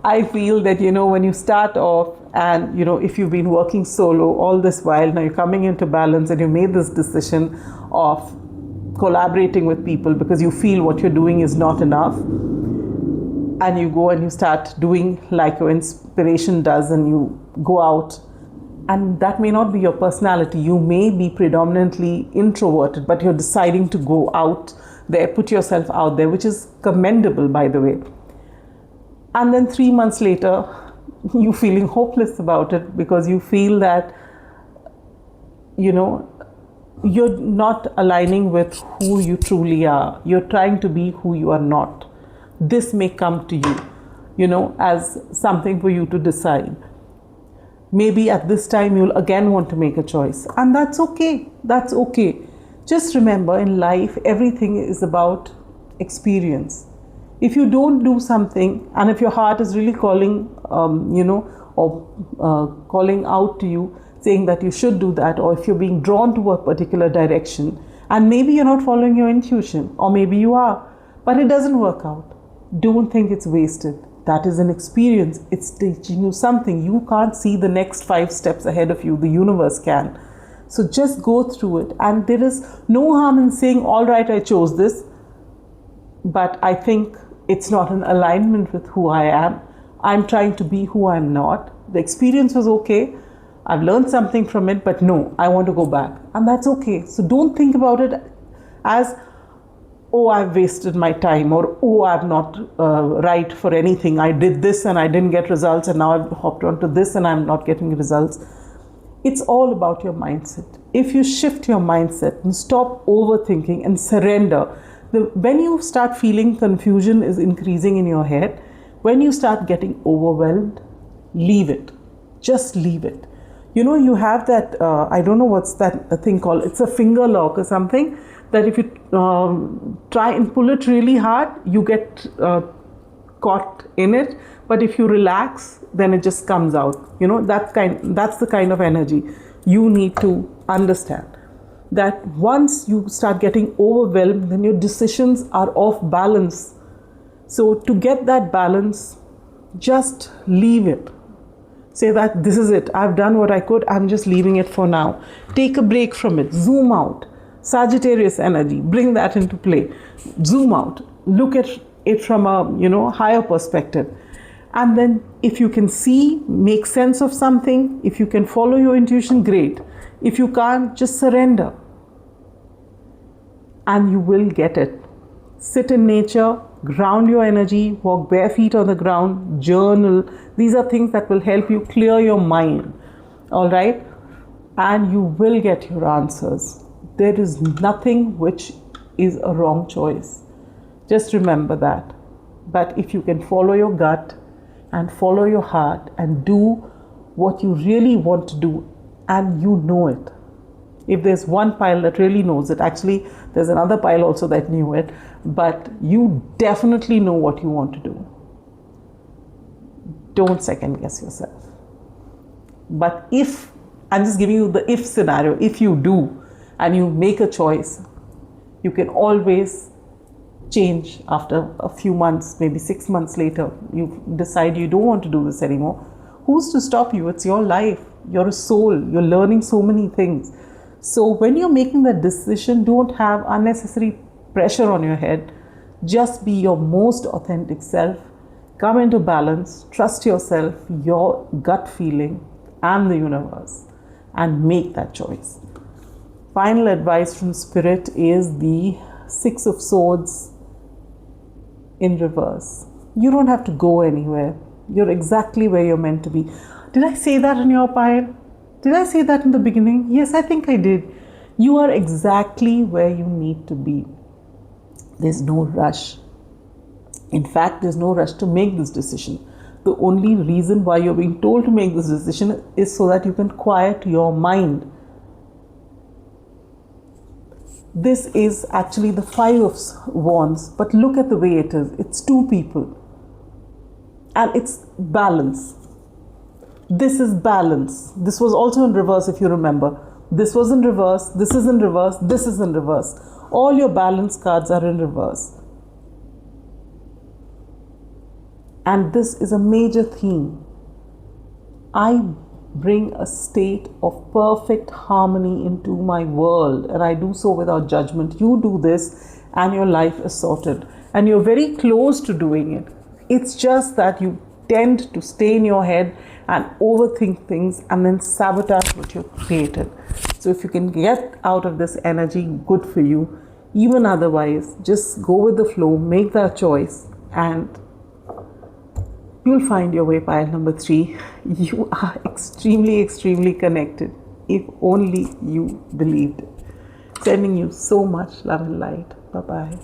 I feel that, when you start off and, if you've been working solo all this while, now you're coming into balance and you made this decision of collaborating with people because you feel what you're doing is not enough. And you go and you start doing like your inspiration does, and you go out. And that may not be your personality. You may be predominantly introverted, but you're deciding to go out there, put yourself out there, which is commendable, by the way. And then 3 months later, you're feeling hopeless about it because you feel that, you're not aligning with who you truly are. You're trying to be who you are not. This may come to you, as something for you to decide. Maybe at this time you'll again want to make a choice. And that's okay. That's okay. Just remember, in life, everything is about experience. If you don't do something, and if your heart is really calling, calling out to you, saying that you should do that, or if you're being drawn to a particular direction, and maybe you're not following your intuition, or maybe you are, but it doesn't work out, don't think it's wasted. That is an experience. It's teaching you something. You can't see the next 5 steps ahead of you. The universe can. So just go through it. And there is no harm in saying, all right, I chose this, but I think it's not in alignment with who I am. I'm trying to be who I'm not. The experience was okay. I've learned something from it, but no, I want to go back. And that's okay. So don't think about it as, oh, I've wasted my time, or oh, I'm not right for anything. I did this and I didn't get results, and now I've hopped onto this and I'm not getting results. It's all about your mindset. If you shift your mindset and stop overthinking and surrender, when you start feeling confusion is increasing in your head, when you start getting overwhelmed, leave it. Just leave it. You have that, I don't know what's that thing called, it's a finger lock or something, that if you try and pull it really hard, you get caught in it. But if you relax, then it just comes out. That's the kind of energy you need to understand. That once you start getting overwhelmed, then your decisions are off balance. So to get that balance, just leave it. Say that this is it. I've done what I could. I'm just leaving it for now. Take a break from it. Zoom out. Sagittarius energy. Bring that into play. Zoom out. Look at it from a higher perspective. And then if you can see, make sense of something, if you can follow your intuition, great. If you can't, just surrender. And you will get it. Sit in nature, ground your energy, walk bare feet on the ground, journal. These are things that will help you clear your mind. All right? And you will get your answers. There is nothing which is a wrong choice. Just remember that. But if you can follow your gut and follow your heart and do what you really want to do, and you know it. If there's one pile that really knows it, actually there's another pile also that knew it, but you definitely know what you want to do. Don't second guess yourself. But if, I'm just giving you the if scenario, if you do and you make a choice, you can always change after a few months, maybe 6 months later. You decide you don't want to do this anymore. Who's to stop you? It's your life. You're a soul. You're learning so many things. So when you're making that decision, don't have unnecessary pressure on your head. Just be your most authentic self. Come into balance. Trust yourself, your gut feeling, and the universe, and make that choice. Final advice from Spirit is the Six of Swords in reverse. You don't have to go anywhere. You're exactly where you're meant to be. Did I say that in your pile? Did I say that in the beginning? Yes, I think I did. You are exactly where you need to be. There's no rush. In fact, there's no rush to make this decision. The only reason why you're being told to make this decision is so that you can quiet your mind. This is actually the Five of Wands, but look at the way it is. It's two people. And it's balance. This is balance. This was also in reverse, if you remember. This was in reverse, this is in reverse, this is in reverse. All your balance cards are in reverse. And this is a major theme. I bring a state of perfect harmony into my world, and I do so without judgment. You do this and your life is sorted. And you're very close to doing it. It's just that you tend to stay in your head and overthink things and then sabotage what you've created. So if you can get out of this energy, good for you. Even otherwise, just go with the flow, make that choice, and you'll find your way. Pile number 3. You are extremely, extremely connected. If only you believed it. Sending you so much love and light. Bye-bye.